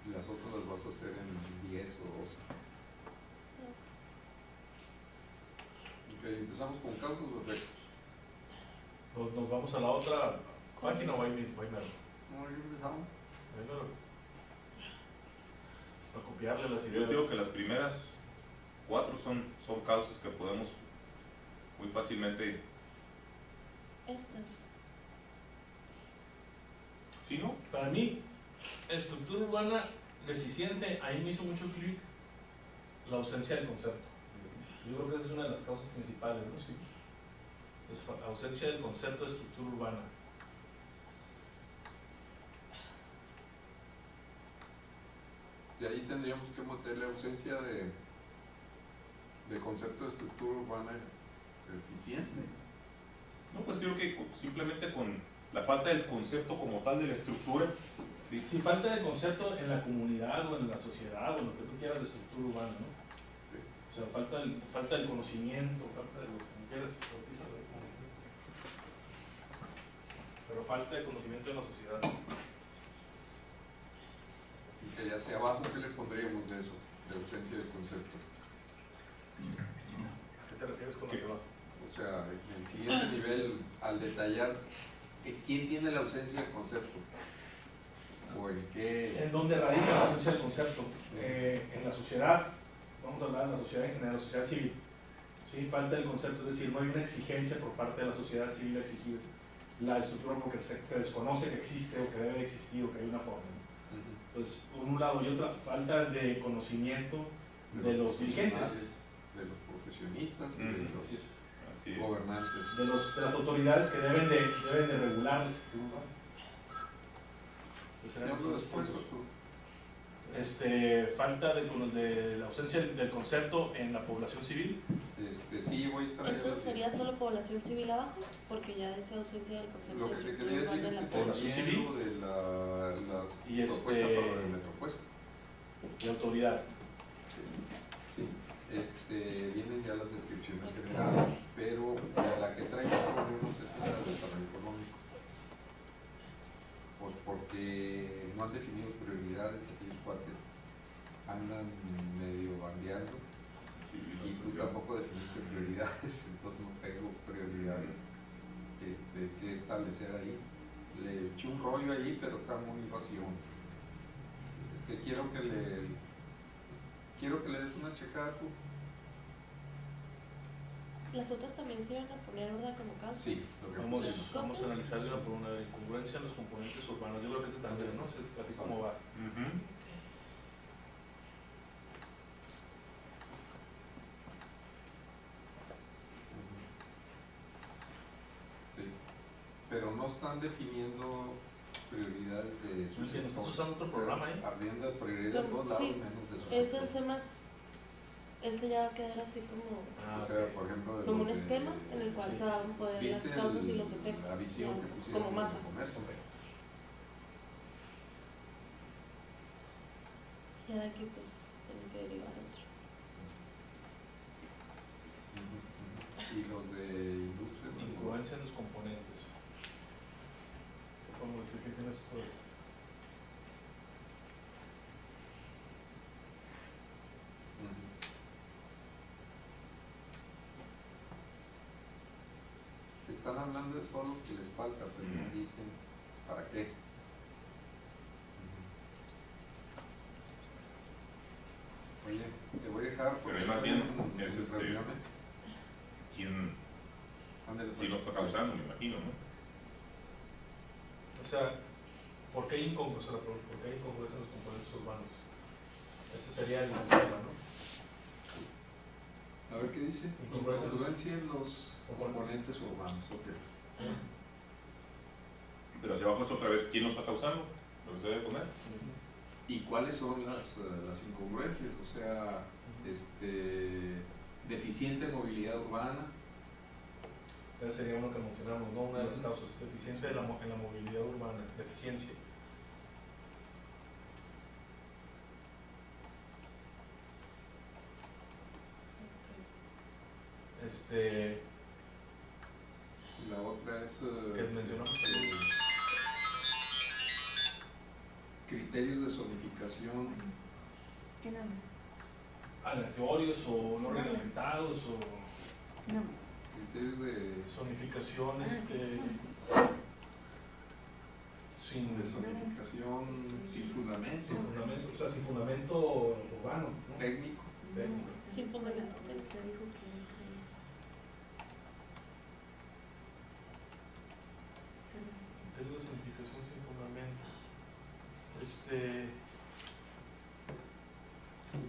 Y las otras las vas a hacer en 10 o 12. Ok, empezamos con causas o efectos. Nos vamos a la otra página o ahí mismo. No, yo empezamos. Ahí mero. Es para copiarle las Yo ideas. digo que las primeras 4 son causas que podemos muy fácilmente. Estas. ¿Sí, no? Para mí, estructura urbana deficiente, ahí me hizo mucho clic la ausencia del concepto. Yo creo que esa es una de las causas principales, ¿no? Sí. Es ausencia del concepto de estructura urbana. Y ahí tendríamos que meterle ausencia de concepto de estructura urbana eficiente. No, pues creo que simplemente con la falta del concepto como tal de la estructura. Sí. Si falta de concepto en la comunidad o en la sociedad o lo que tú quieras de estructura urbana, ¿no? Sí. O sea, falta el conocimiento, falta de lo que quieras, pero falta de conocimiento en la sociedad. hacia abajo, ¿qué le pondríamos de eso? De ausencia de concepto. ¿Qué te refieres con hacia abajo? O sea, en el siguiente nivel, al detallar, ¿quién tiene la ausencia del concepto? ¿O en qué? ¿En dónde radica la ausencia del concepto? En la sociedad, vamos a hablar de la sociedad en general, la sociedad civil. ¿Sí? Falta el concepto, es decir, no hay una exigencia por parte de la sociedad civil a exigir la estructura porque se desconoce que existe o que debe existir o que hay una forma, ¿no? Entonces, por un lado, y otra, falta de conocimiento de los dirigentes, de los profesionistas y de los Así es. gobernantes. de las autoridades que deben de regular la estructura urbana. Pues serán esos dos puntos. Falta de la ausencia del concepto en la población civil. Sí, voy a estar. Entonces sería solo población civil abajo, porque ya esa ausencia del concepto Lo de que te estructura quería decir urbana es en que la población civil de las y propuestas para la metropuesta. y autoridad. Sí, vienen ya las descripciones generales, pero la que traigo problemas es la del desarrollo económico. Pues porque no han definido prioridades, aquellos cuates andan medio bandeando y tú tampoco definiste prioridades, entonces no tengo prioridades que establecer ahí. Le eché un rollo ahí, pero está muy vacío. Quiero que le des una checada tú. Las otras también se iban a poner, ¿verdad? Como causas. Sí, lo que puse es- Vamos a analizar de una por una, incongruencia en los componentes urbanos. Yo creo que ese también, ¿no? Así como va. Sí, pero no están definiendo prioridades de No sus entiendo, ¿estás sectores. usando otro programa ahí? Abriendo de prioridad de todos lados, Sí, menos de sus es el sectores. CEMAX. Ese ya va a quedar así como O sea, por ejemplo, de como un los de- esquema en el cual sí. se van a poder las ¿Viste causas y los efectos. la visión ya, que pusieron como en mapa. el comercio? Ya de aquí pues tienen que derivar otro. Y los de industria. ¿no? Incongruencia en los componentes. ¿Qué podemos decir que tienes todo? Están hablando de todo lo que les falta, pero no dicen para qué. Oye, te voy a dejar Pero ahí más bien es reuniones. ¿Quién Ándale, pues. lo está causando? Me imagino, ¿no? O sea, ¿por qué hay incongruencia en los componentes urbanos? Ese sería el tema, ¿no? A ver qué dice. Incongruencia en los componentes urbanos. Okay. Pero hacia abajo es otra vez, ¿quién lo está causando? Lo que se debe poner. ¿Y cuáles son las incongruencias? O sea, deficiente movilidad urbana. Ese sería uno que mencionamos, ¿no? Una de las causas, deficiencia en la movilidad urbana, deficiencia. Y la otra es que mencionamos criterios de zonificación. ¿Qué nombre? aleatorios o no reglamentados o No. Criterios de zonificación, sin zonificación sin fundamento, fundamento, o sea, sin fundamento urbano, ¿no? técnico. Técnico. Sin fundamento. Te dijo que Criterio de zonificación sin fundamento.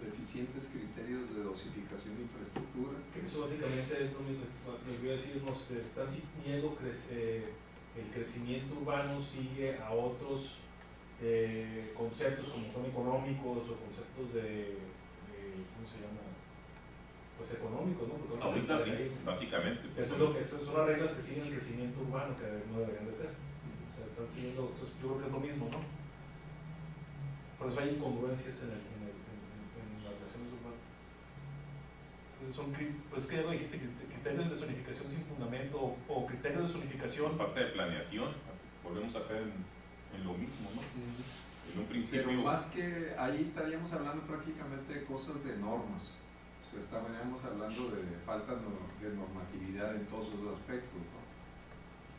Deficientes criterios de dosificación de infraestructura. Eso básicamente es lo mismo. Les voy a decir, está siguiendo el crecimiento urbano, sigue a otros conceptos como son económicos o conceptos de ¿cómo se llama? Pues económicos, ¿no? Porque Ahorita sí, ahí, básicamente. eso es lo que son las reglas que siguen el crecimiento urbano que no deberían de ser. O sea, están siguiendo, entonces yo creo que es lo mismo, ¿no? Por eso hay incongruencias en las relaciones urbanas. Son, pues que ya lo dijiste, criterios de zonificación sin fundamento o criterios de zonificación. Parte de planeación, volvemos a caer en lo mismo, ¿no? En un principio, Pero más que ahí estaríamos hablando prácticamente de cosas de normas. O sea, estaríamos hablando de falta de normatividad en todos esos aspectos, ¿no?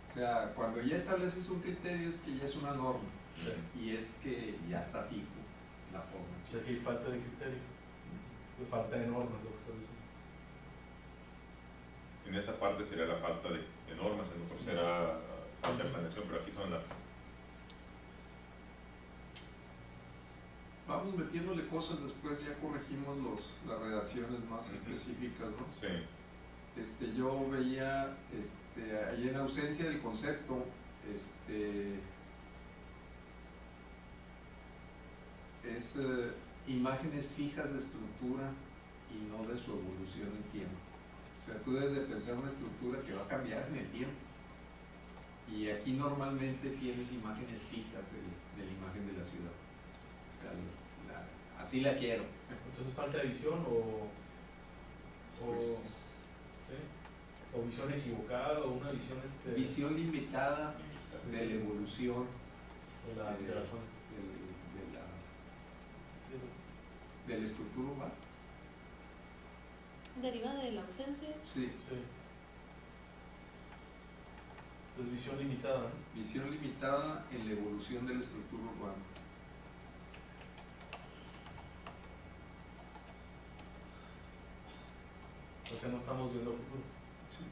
O sea, cuando ya estableces un criterio es que ya es una norma Sí. y es que ya está fijo la forma. O sea, que hay falta de criterio, de falta de normas, lo que está diciendo. en esta parte sería la falta de normas, en otro será falta de planeación, pero aquí son las... Vamos metiéndole cosas, después ya corregimos las redacciones más específicas, ¿no? Sí, Yo veía, ahí en ausencia del concepto, es imágenes fijas de estructura y no de su evolución en tiempo. O sea, tú debes de pensar una estructura que va a cambiar en el tiempo. Y aquí normalmente tienes imágenes fijas de la imagen de la ciudad. O sea, así la quiero. Entonces, falta de visión o Pues, ¿sí? O visión equivocada o una visión visión limitada de la evolución de la zona. Sí, de la estructura urbana. Deriva de la ausencia. Sí, sí. Entonces, visión limitada, ¿no? visión limitada en la evolución de la estructura urbana. O sea, no estamos viendo el futuro. Sí.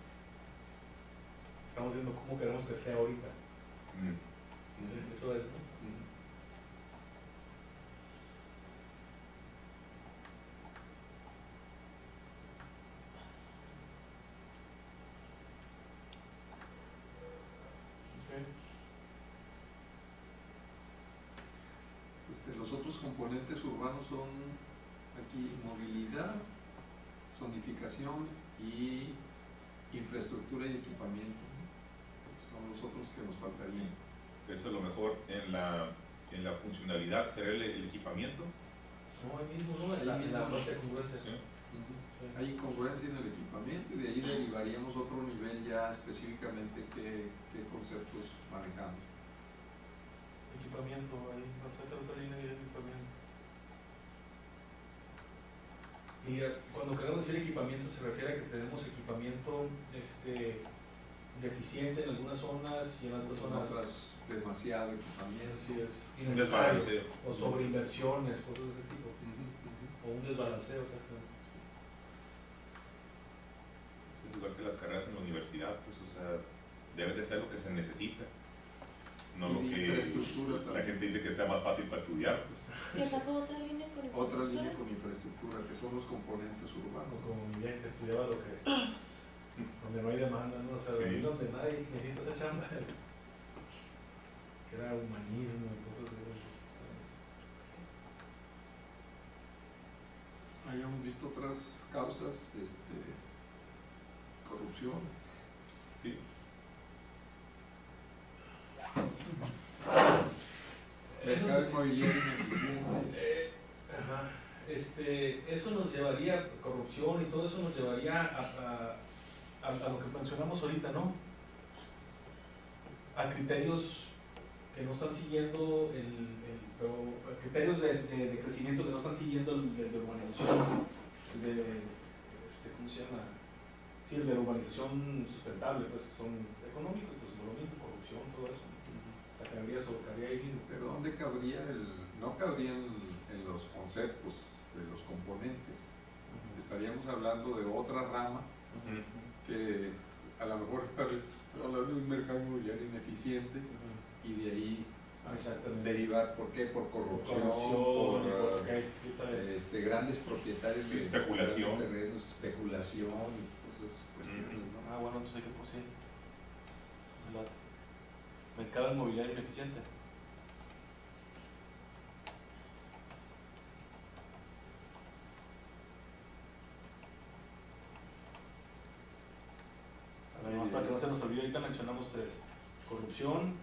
Estamos viendo cómo queremos que sea ahorita. Mm. Eso es, ¿no? Ujú. Okay. Los otros componentes urbanos son aquí movilidad, zonificación y infraestructura y equipamiento. Son los otros que nos faltarían. Eso a lo mejor en la funcionalidad sería el equipamiento. No, ahí mismo, ¿no? En la parte de congruencia. ¿Sí? Ujú. Sí. Hay incongruencia en el equipamiento y de ahí derivaríamos otro nivel ya específicamente qué conceptos manejamos. Equipamiento, ahí, no sé, otra línea de equipamiento. Y cuando queremos decir equipamiento se refiere a que tenemos equipamiento deficiente en algunas zonas y en otras Son zonas otras demasiado equipamiento. así es, Un innecesario, desbalanceo. o sobreinversiones, cosas de ese tipo, Ujú, ujú. o un desbalanceo, exactamente. Es igual que las carreras en la universidad, pues, o sea, debe de ser lo que se necesita, no lo Y que infraestructura la también. gente dice que está más fácil para estudiar, pues. Que sacó otra línea con Otra infraestructura. línea con infraestructura, que son los componentes O urbanos. como bien que estudiaba lo que, donde no hay demanda, ¿no? O sea, Sí. donde nadie necesita esa chamba, que era humanismo y cosas de eso. Hayamos visto otras causas, corrupción. Sí. Mercado inmobiliario ineficiente. Ajá. Eso nos llevaría, corrupción y todo eso nos llevaría a lo que mencionamos ahorita, ¿no? A criterios que no están siguiendo criterios de crecimiento que no están siguiendo el de urbanización, ¿cómo se llama? Sí, el de urbanización sustentable, pues que son económicos, pues lo mismo, corrupción, todo eso. O sea, caería ahí mismo. Pero ¿dónde cabría no cabrían en los conceptos de los componentes? Estaríamos hablando de otra rama que a lo mejor está hablando de un mercado inmobiliario ineficiente y de ahí Exactamente. derivar, ¿por qué? Por corrupción, Corrupción, por sí, está bien. grandes propietarios Sí, de especulación. grandes terrenos, especulación y cosas, cuestiones, ¿no? Ah, bueno, entonces hay que poner mercado inmobiliario ineficiente. A ver, más para que no se nos olvide, ahorita mencionamos tres: corrupción,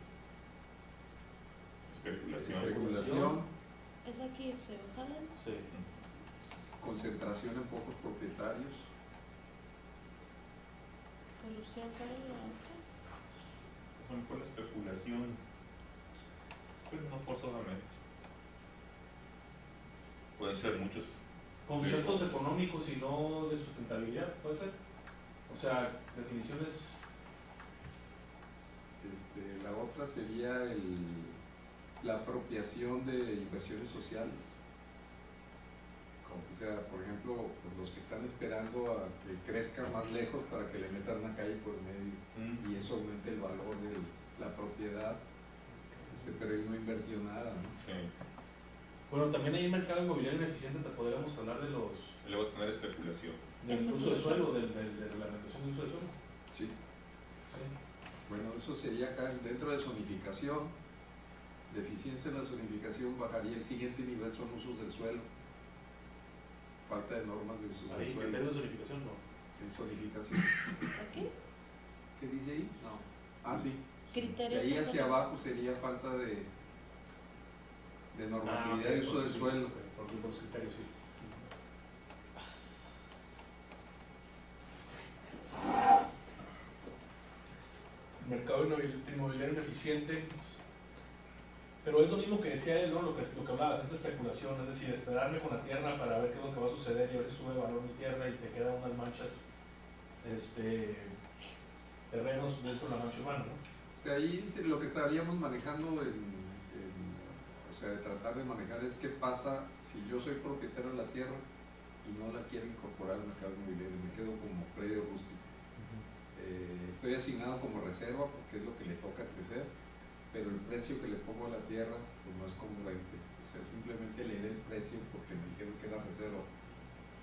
Especulación. Es aquí, se jalan. sí, Concentración en pocos propietarios. Corrupción, ¿cuál es la otra? Son con especulación, pero no forzosamente. pueden ser muchos. Conceptos económicos y no de sustentabilidad, puede ser. O sea, definiciones. La otra sería la apropiación de inversiones sociales. O sea, por ejemplo, pues los que están esperando a que crezca más lejos para que le metan una calle por medio y eso aumente el valor de la propiedad, pero él no invirtió nada, ¿no? Sí. Bueno, también hay un mercado inmobiliario ineficiente, te podríamos hablar de los Le voy a poner especulación. del uso de suelo, de reglamentación de uso de suelo. Sí. Sí. Bueno, eso sería acá dentro de zonificación. Deficiencia en la zonificación bajaría. El siguiente nivel son usos del suelo. Falta de normas de usos del Ahí, suelo. criterio de zonificación, no. En zonificación. ¿Aquí? ¿Qué dice ahí? No. Ah, sí. De Criterios ahí de hacia zona- abajo sería falta de normatividad de uso del suelo. Por los criterios, sí. Mercado inmobiliario ineficiente, pero es lo mismo que decía él, ¿no? Lo que hablabas, esta especulación, es decir, esperarme con la tierra para ver qué es lo que va a suceder y a ver si sube valor mi tierra y te quedan unas manchas, terrenos dentro de la mancha humana, ¿no? O sea, ahí lo que estaríamos manejando o sea, de tratar de manejar es qué pasa si yo soy propietario de la tierra y no la quiero incorporar al mercado inmobiliario, me quedo como predio rústico. Estoy asignado como reserva porque es lo que le toca crecer, pero el precio que le pongo a la tierra pues no es congruente. O sea, simplemente le dé el precio porque me dijeron que era reserva.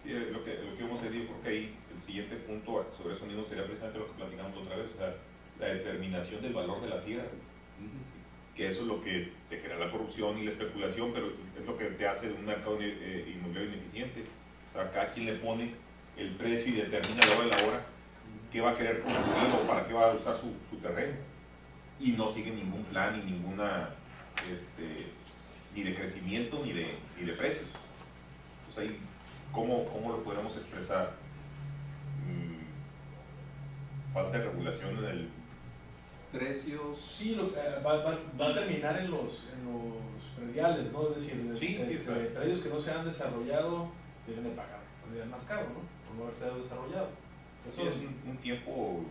Sí, lo que hemos dicho, porque ahí el siguiente punto sobre eso mismo sería precisamente lo que platicamos otra vez, o sea, la determinación del valor de la tierra, que eso es lo que te crea la corrupción y la especulación, pero es lo que te hace un mercado inmobiliario ineficiente. O sea, cada quien le pone el precio y determina a la hora de la hora qué va a querer construir o para qué va a usar su terreno, y no sigue ningún plan ni ninguna ni de crecimiento ni de precios. Entonces ahí, ¿cómo lo podemos expresar? Falta de regulación en el Precios. Sí, va a terminar en los prediales, ¿no? Es decir, Sí, claro. predios que no se han desarrollado deben de pagar un predial más caro, ¿no? Por no haberse desarrollado. Eso sí, es un tiempo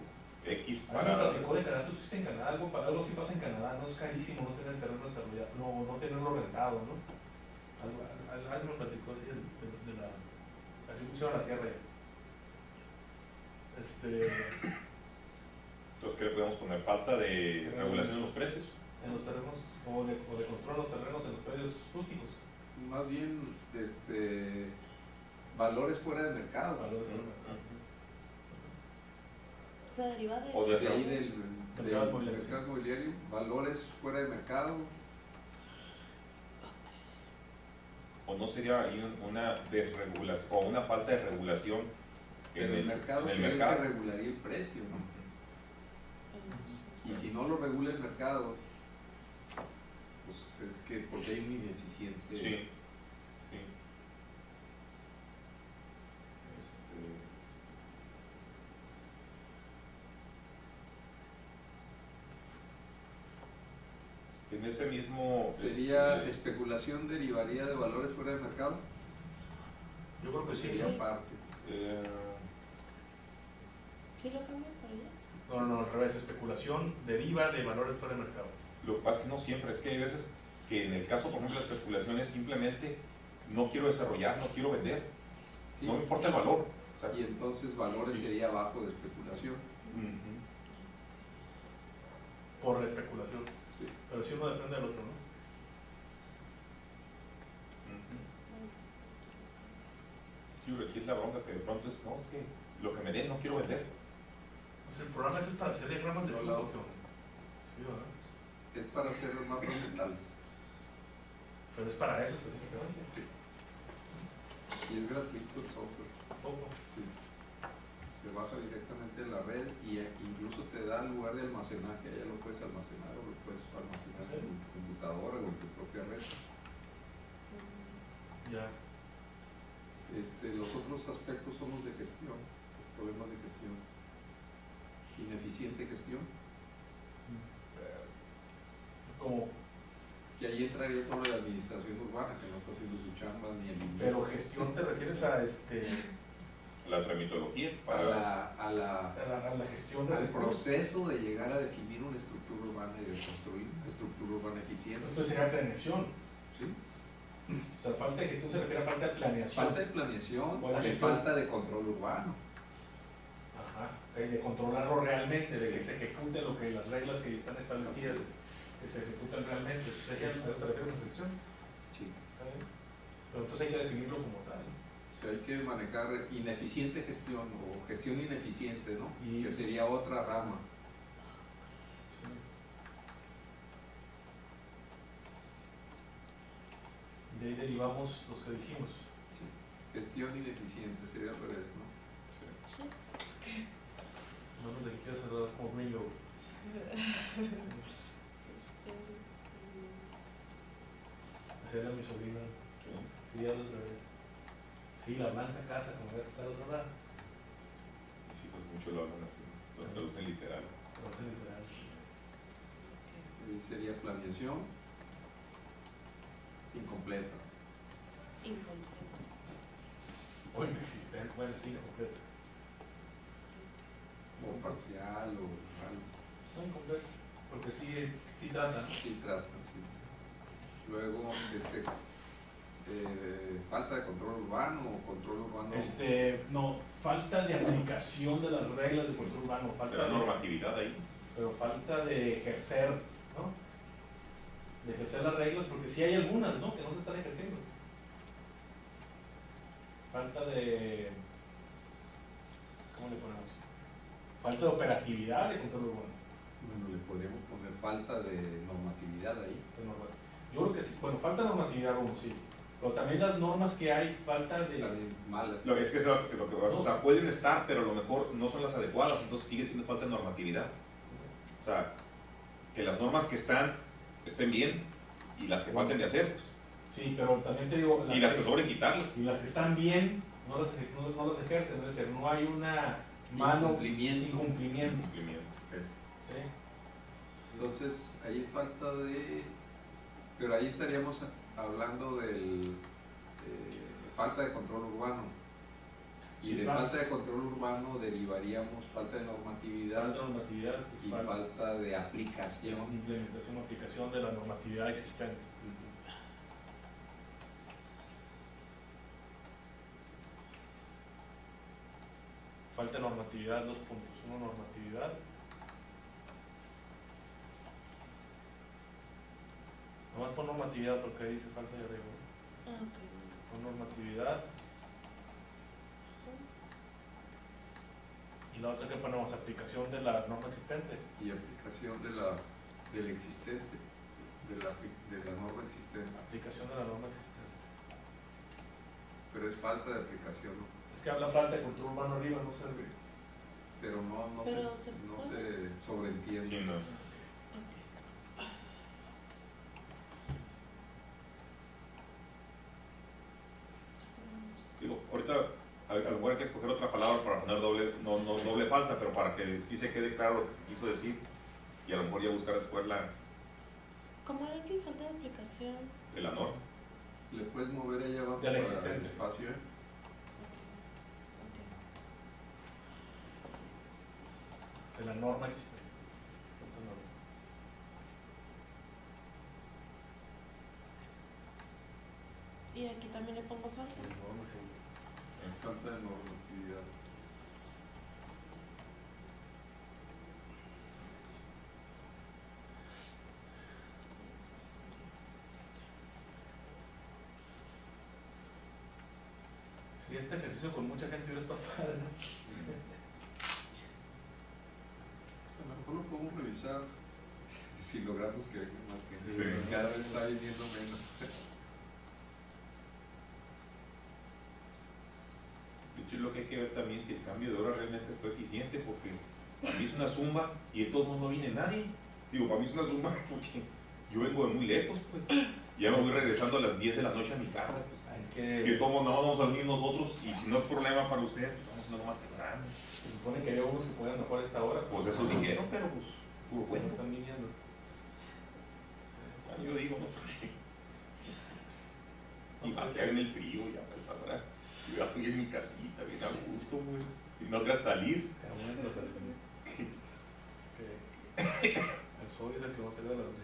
X a mí me para... platicó de Canadá. Tú estuviste en Canadá, algo así pasa en Canadá, no es carísimo no tener el terreno desarrollado, no tenerlo rentado, ¿no? Algo me platicó así de la... Así funciona la tierra ya. Entonces, ¿qué le podemos poner? Falta de regulación de los precios. En los terrenos, o de control de los terrenos en los predios rústicos. Más bien valores fuera de mercado. Valores en el mercado. Se deriva de... O de De ahí del Mercado inmobiliario, mercado inmobiliario, valores fuera de mercado. ¿O no sería ahí una desregulación o una falta de regulación Pero el mercado en el sería el mercado? que regularía el precio, ¿no? Y si no lo regula el mercado, pues es que porque hay un ineficiente. Sí, sí. En ese mismo... Sería especulación derivaría de valores fuera de mercado. Yo creo que sí. Sería Sí. parte. ¿Sí lo cambian para allá? No, al revés, especulación deriva de valores fuera de mercado. Lo que pasa es que no siempre, es que hay veces que en el caso, por ejemplo, de la especulación es simplemente no quiero desarrollar, no quiero vender, Sí. no me importa el valor. O sea, Y entonces valores Sí. sería abajo de especulación. ujú. Por la especulación. Sí. Pero si uno depende del otro, ¿no? Sí, pero aquí es la bronca que de pronto es, no, es que lo que me den no quiero vender. Pues el programa ese es para hacer diagramas de No, flujo, no. ¿qué onda? Sí, ¿verdad? Es para hacer mapas mentales. Pero es para eso específicamente. Sí. Y es gratuito el software. Poco. Sí. Se baja directamente en la red y incluso te da el lugar de almacenaje. Ya lo puedes almacenar o lo puedes almacenar en tu computadora o en tu propia red. Ya. Los otros aspectos son los de gestión, los problemas de gestión. Ineficiente gestión. Como Que ahí entraría todo lo de administración urbana, que no está haciendo su chamba ni el Pero gestión te refieres a La tramitología a para la gestión de al recursos. proceso de llegar a definir una estructura urbana y de construir una estructura urbana eficiente. Esto sería planeación. ¿Sí? O sea, falta de gestión se refiere a falta de planeación. Falta de planeación O la y gestión. falta de control urbano. Ajá, de controlarlo realmente, de que se ejecute lo que las reglas que están establecidas, que se ejecuten realmente. Eso sería lo que te refieres a gestión. Sí. ¿Está bien? Pero entonces hay que definirlo como tal. O sea, hay que manejar ineficiente gestión o gestión ineficiente, ¿no? Y- Que sería otra rama. Sí. De ahí derivamos los que dijimos. Sí. Gestión ineficiente sería al revés, ¿no? Sí. No nos de que quieras cerrar como Ringo. Esa era mi sobrina. Sí, al revés. Sí, la blanca casa, como ves, está al otro lado. mis hijos mucho lo hablan así, lo traducen literal. Pero es literal. Ahí sería planeación incompleta. Incompleto. O inexistente, bueno, sí, completo. O parcial o algo. No incompleto, porque sí trata. Sí, tratan, sí. Luego, falta de control urbano o control urbano. No, falta de aplicación de las reglas de control urbano, falta ¿Será de, normatividad ahí? pero falta de ejercer, ¿no? De ejercer las reglas, porque sí hay algunas, ¿no? Que no se están ejerciendo. Falta de, ¿cómo le ponemos? Falta de operatividad de control urbano. Bueno, le podríamos poner falta de normatividad ahí. de norma- Yo creo que sí, bueno, falta normatividad uno, sí. Pero también las normas que hay, falta de, También malas. Es que es lo que o sea, pueden estar, pero a lo mejor no son las adecuadas, entonces sigue siendo falta de normatividad. O sea, que las normas que estén bien y las que falten de hacer, pues. sí, pero también te digo, Y las que sobren quitarlas. y las que están bien, no las ejercen, es decir, no hay una mano Incumplimiento. incumplimiento. Cumplimiento. ¿Sí? Entonces, ahí falta de... Pero ahí estaríamos hablando del falta de control urbano. Y Sí, de falta. falta de control urbano derivaríamos falta de normatividad Falta de normatividad y falta de aplicación. implementación o aplicación de la normatividad existente. Ujú. Falta de normatividad, 2 puntos. Uno, normatividad. Nomás pon normatividad porque ahí dice falta de regla. Ah, ok. Pon normatividad. Y la otra que ponemos, aplicación de la norma existente. Y aplicación del existente, de la norma existente. Aplicación de la norma existente. Pero es falta de aplicación, ¿no? Es que habla falta de control urbano arriba, no sé. Pero no Pero se, se no puede. se sobreentiende. Sí, no. Ok. Digo, ahorita a lo mejor hay que escoger otra palabra para poner doble falta, pero para que sí se quede claro lo que se quiso decir y a lo mejor ya buscar después ¿Cómo era que falta de aplicación? de la norma. Le puedes mover allá abajo De la para existente. el espacio, ¿eh? Ok. De la norma existente. Falta norma. Y aquí también le pongo falta. Falta de normatividad. Si este ejercicio con mucha gente hubiera estado padre, ¿no? A lo mejor lo podemos revisar si logramos que venga más gente. Sí. Cada vez está viniendo menos. De hecho, lo que hay que ver también si el cambio de hora realmente fue eficiente, porque para mí es una zumba y de todos modos no viene nadie. Digo, para mí es una zumba porque yo vengo de muy lejos, pues. Ya me voy regresando a las 10 de la noche a mi casa, pues. Hay Si que, de todos modos no vamos a salir nosotros y si no es problema para ustedes, pues vamos luego más temprano. se supone que había unos que podían mejor a esta hora, Pues eso dijeron, pero pues puro no cuento. están viniendo. Bueno, yo digo, ¿no? Porque y más que en el frío, ya para esta hora. Yo ya estoy en mi casita, bien a gusto, pues. Si no quieres salir. El sol es el que no te da la luz.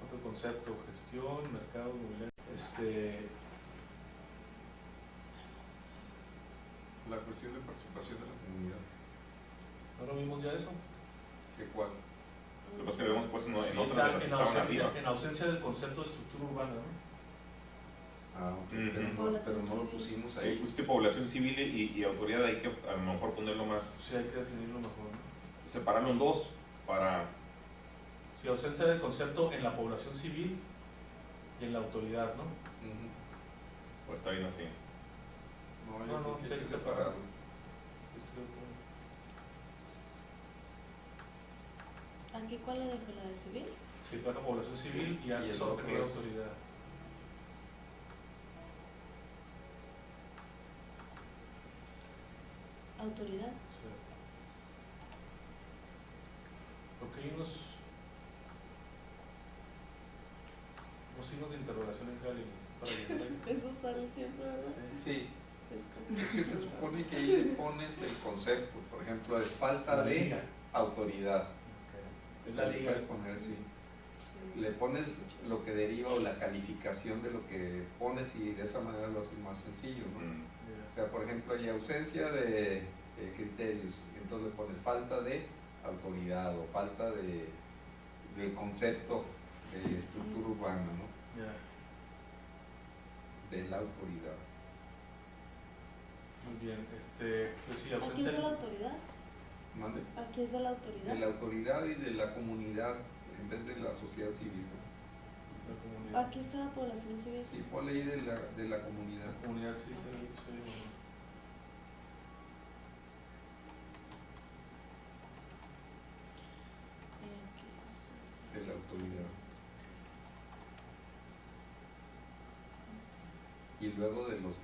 Otro concepto, gestión, mercado, movilidad. La cuestión de participación de la comunidad. ¿No lo vimos ya eso? ¿Qué cuál? Lo que pasa es que lo hemos puesto en Sí, otras está de las que estaban arriba. en ausencia del concepto de estructura urbana, ¿no? Ah, ok, Ujú. pero no lo pusimos ahí. Pues que población civil y autoridad hay que a lo mejor ponerlo más, Sí, hay que definirlo mejor, ¿no? separarlo en dos para... Sí, ausencia del concepto en la población civil y en la autoridad, ¿no? Ujú. Pues está bien así. No, yo No, creo no, que sí hay que separarlo. Sí, estoy de acuerdo. ¿Aquí cuál lo dejo? ¿La de civil? Sí, para la población civil y Y el asesor otro de es- autoridad. Autoridad. Sí. Porque hay unos signos de interrogación en cada línea para llenar ahí. Eso sale siempre, ¿verdad? Sí, Es como- es que se supone que ahí le pones el concepto. Por ejemplo, es falta La de liga. autoridad. Ok. Es la liga. Puedes poner, sí. Sí. Le pones lo que deriva o la calificación de lo que pones y de esa manera lo haces más sencillo, ¿no? O sea, por ejemplo, hay ausencia de criterios, entonces le pones falta de autoridad o falta de concepto de estructura urbana, ¿no? Ya. De la autoridad. Muy bien. Pues sí, Aquí ausencia es de la de... autoridad. ¿Mande? Aquí es de la autoridad. De la autoridad y de la comunidad en vez de la sociedad civil, ¿no? la comunidad. Aquí está la población civil. Sí, ponle ahí de la comunidad. La comunidad, sí, sí, bueno. Aquí es- De la autoridad. Y luego de los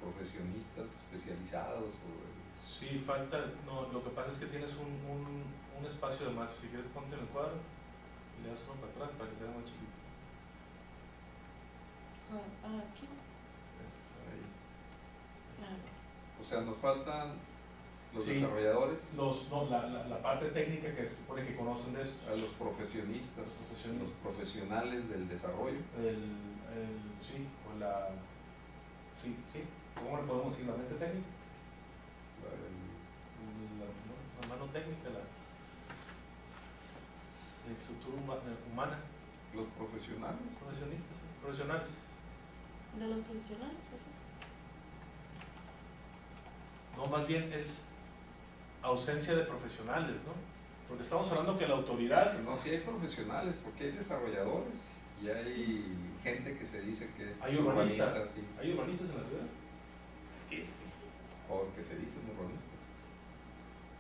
profesionistas especializados o Sí, falta, no, lo que pasa es que tienes un espacio de más. Si quieres ponte en el cuadro y le das uno para atrás para que sea más chiquito. aquí. ahí. Ok. O sea, nos faltan los Sí. desarrolladores, No, la parte técnica que se supone que conocen de eso. a los profesionistas, Los profesionistas. los profesionales del desarrollo. Sí, o la... Sí, ¿cómo le podemos decir? La mente técnica. La mano técnica, la estructura humana. Los profesionales. Profesionistas, sí, profesionales. De los profesionales, eso. No, más bien es ausencia de profesionales, ¿no? Porque estamos hablando que la autoridad... No, sí hay profesionales, porque hay desarrolladores y hay gente que se dice que es Hay urbanistas. urbanista, sí, ¿Hay urbanistas en la ciudad? o que se dicen urbanistas.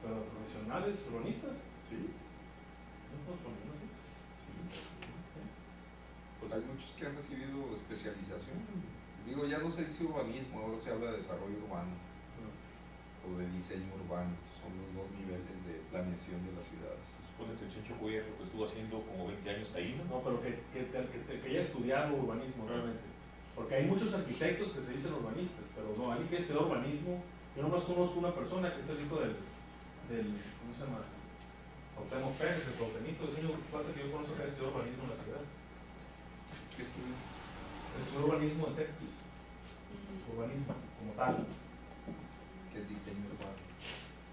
Pero profesionales, urbanistas. Sí, No puedo ponerlo así. pues hay muchos que han recibido especialización. Digo, ya no se dice urbanismo, ahora se habla de desarrollo urbano o de diseño urbano. Son los dos niveles de planeación de las ciudades. Se supone que el Chencho Cuellar lo que estuvo haciendo como 20 años ahí, ¿no? No, pero que haya estudiado urbanismo realmente. Porque hay muchos arquitectos que se dicen urbanistas, pero no, alguien que estudió urbanismo, yo nomás conozco una persona que es el hijo del ¿cómo se llama? Cuauhtémoc Pérez, el Cuauhtémoc, es el único cuate que yo conozco que ha estudiado urbanismo en la ciudad. ¿Qué estudio? Estudió urbanismo en Texas, urbanismo como tal, ¿Qué es diseño urbano?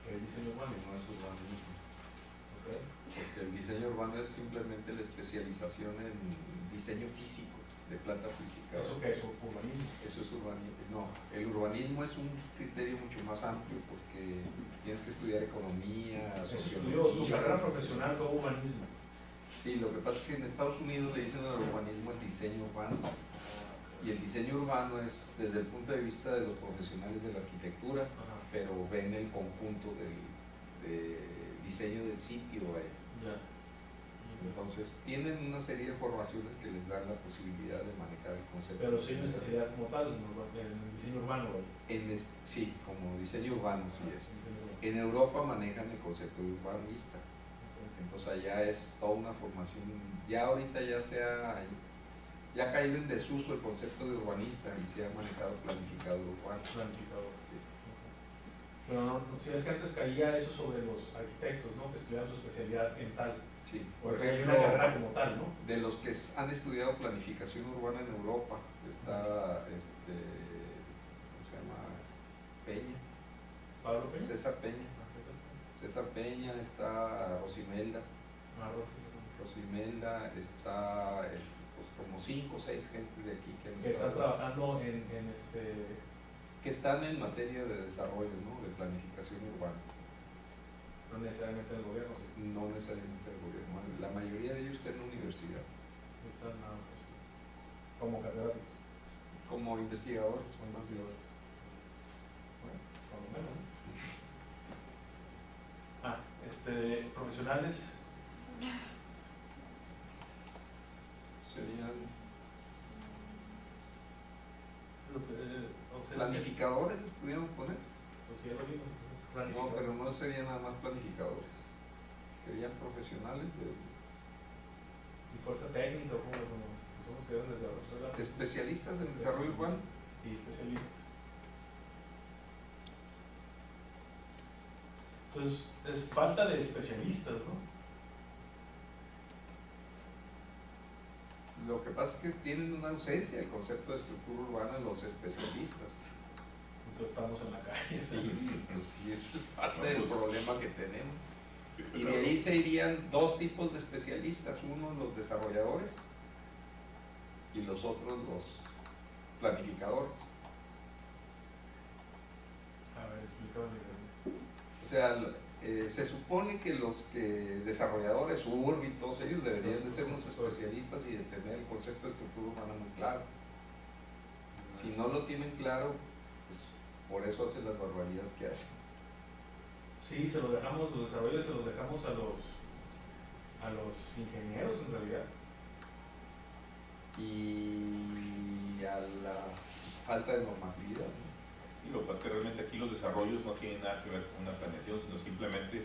que es diseño urbano. No es urbanismo. ¿Okay? Porque el diseño urbano es simplemente la especialización en diseño físico, de planta física. ¿Eso qué es? Urbanismo. Eso es urbanismo. No, el urbanismo es un criterio mucho más amplio porque tienes que estudiar economía, Estudió, su sociología. carrera profesional fue urbanismo. Sí, lo que pasa es que en Estados Unidos le dicen al urbanismo el diseño urbano. Y el diseño urbano es desde el punto de vista de los profesionales de la arquitectura, Ajá. pero ven el conjunto de diseño del sitio. Ya. Entonces tienen una serie de formaciones que les dan la posibilidad de manejar el concepto. Pero sí hay una especialidad como tal en el diseño urbano, güey. Sí, como diseño urbano, sí es. Diseño urbano. En Europa manejan el concepto de urbanista, Ok. Entonces allá es toda una formación, ya ahorita ya ha caído en desuso el concepto de urbanista y se ha manejado planificador urbano. Planificador. Sí. Pero no, si es que antes caía eso sobre los arquitectos, ¿no? Que estudiaban su especialidad en tal. Sí. Porque hay una carrera como tal, ¿no? De los que han estudiado planificación urbana en Europa, está, ¿cómo se llama? Peña, Pablo Peña. César Peña. César Peña, está Rosimelda. Rosimelda, está pues como 5 o 6 gentes de aquí que están trabajando en que están en materia de desarrollo, ¿no? De planificación urbana. no necesariamente en el gobierno, sí. No necesariamente el gobierno, la mayoría de ellos están en la universidad. Están como catedráticos. Como investigadores, bueno, Bueno, por lo menos, ¿no? Profesionales. serían O sea, planificadores, pudiéramos poner. pues ya lo vimos. No, Planificador. pero no serían nada más planificadores. Serían profesionales Y fuerza técnica, o como somos que deben desde especialistas en desarrollo urbano. y especialistas. Entonces, es falta de especialistas, ¿no? Lo que pasa es que tienen una ausencia del concepto de estructura urbana los especialistas. Entonces estamos en la calle. Sí, pues sí, eso es parte del problema que tenemos. Y de ahí se irían 2 tipos de especialistas, uno los desarrolladores y los otros los planificadores. A ver, explícame la diferencia. O sea, se supone que los desarrolladores, URB y todos ellos deberían de ser unos especialistas y de tener el concepto de estructura urbana muy claro. Si no lo tienen claro, pues por eso hacen las barbaridades que hacen. Sí, se lo dejamos, los desarrollos se los dejamos a los ingenieros en realidad. Y a la falta de normatividad, ¿no? Y lo que pasa es que realmente aquí los desarrollos no tienen nada que ver con una planeación, sino simplemente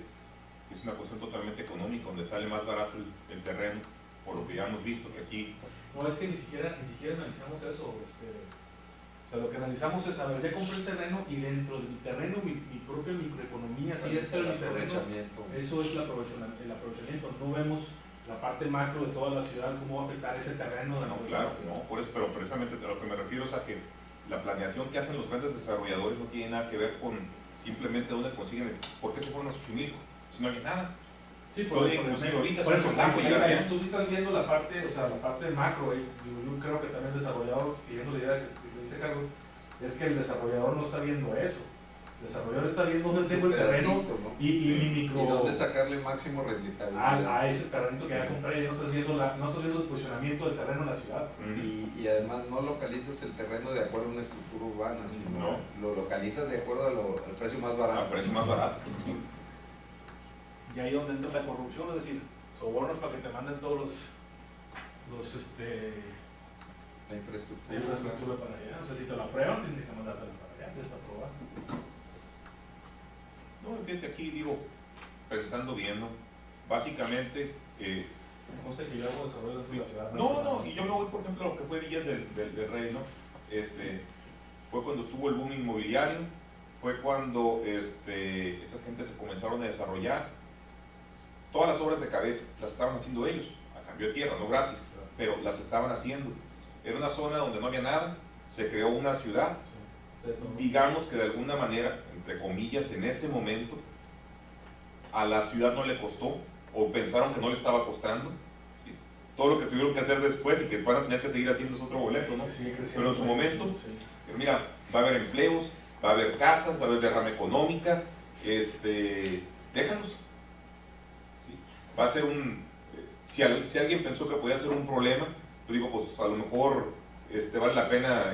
es una cuestión totalmente económica, donde sale más barato el terreno, por lo que ya hemos visto que aquí... No, es que ni siquiera analizamos eso. O sea, lo que analizamos es, a ver, ya compré el terreno y dentro del terreno mi propia microeconomía, Sí, es el aprovechamiento. eso es el aprovechamiento. No vemos la parte macro de toda la ciudad, cómo va a afectar ese terreno de No, la claro, ciudad. no, por eso, pero precisamente a lo que me refiero es a que la planeación que hacen los grandes desarrolladores no tiene nada que ver con simplemente dónde consiguen, por qué se fueron a Xochimilco, si no hay nada. Sí, Inclusive ahorita por eso, es un ahí ya. tú sí estás viendo la parte, o sea, la parte macro. Yo creo que también el desarrollador, siguiendo la idea que dice Carlos, es que el desarrollador no está viendo eso. El desarrollador está viendo dónde tengo el terreno, ¿no? y mi micro... Y dónde sacarle máximo rentabilidad. a ese terreno que ya compré, ya no estás viendo el posicionamiento del terreno en la ciudad. Y además no localizas el terreno de acuerdo a una estructura urbana, sino No. lo localizas de acuerdo al precio más barato. Al precio más barato. Y ahí donde entra la corrupción, es decir, sobornos para que te manden todos La infraestructura. la infraestructura para allá. O sea, si te la aprueban, tienes que mandártela para allá, ya está aprobado. No, fíjate aquí, digo, pensando bien, ¿no? Básicamente, Conste que yo hago desarrollo dentro de la ciudad. no, y yo me voy, por ejemplo, a lo que fue Villas del Rey, ¿no? Fue cuando estuvo el boom inmobiliario, fue cuando estas gentes se comenzaron a desarrollar. Todas las obras de cabeza las estaban haciendo ellos, a cambio de tierra, no gratis, pero las estaban haciendo. Era una zona donde no había nada, se creó una ciudad, digamos que de alguna manera, entre comillas, en ese momento, a la ciudad no le costó, o pensaron que no le estaba costando. ¿Sí? Todo lo que tuvieron que hacer después y que van a tener que seguir haciendo es otro boleto, ¿no? Pero en su momento, pero mira, va a haber empleos, va a haber casas, va a haber derrama económica, déjanos. ¿Sí? Va a ser si alguien pensó que podía ser un problema, yo digo, pues a lo mejor vale la pena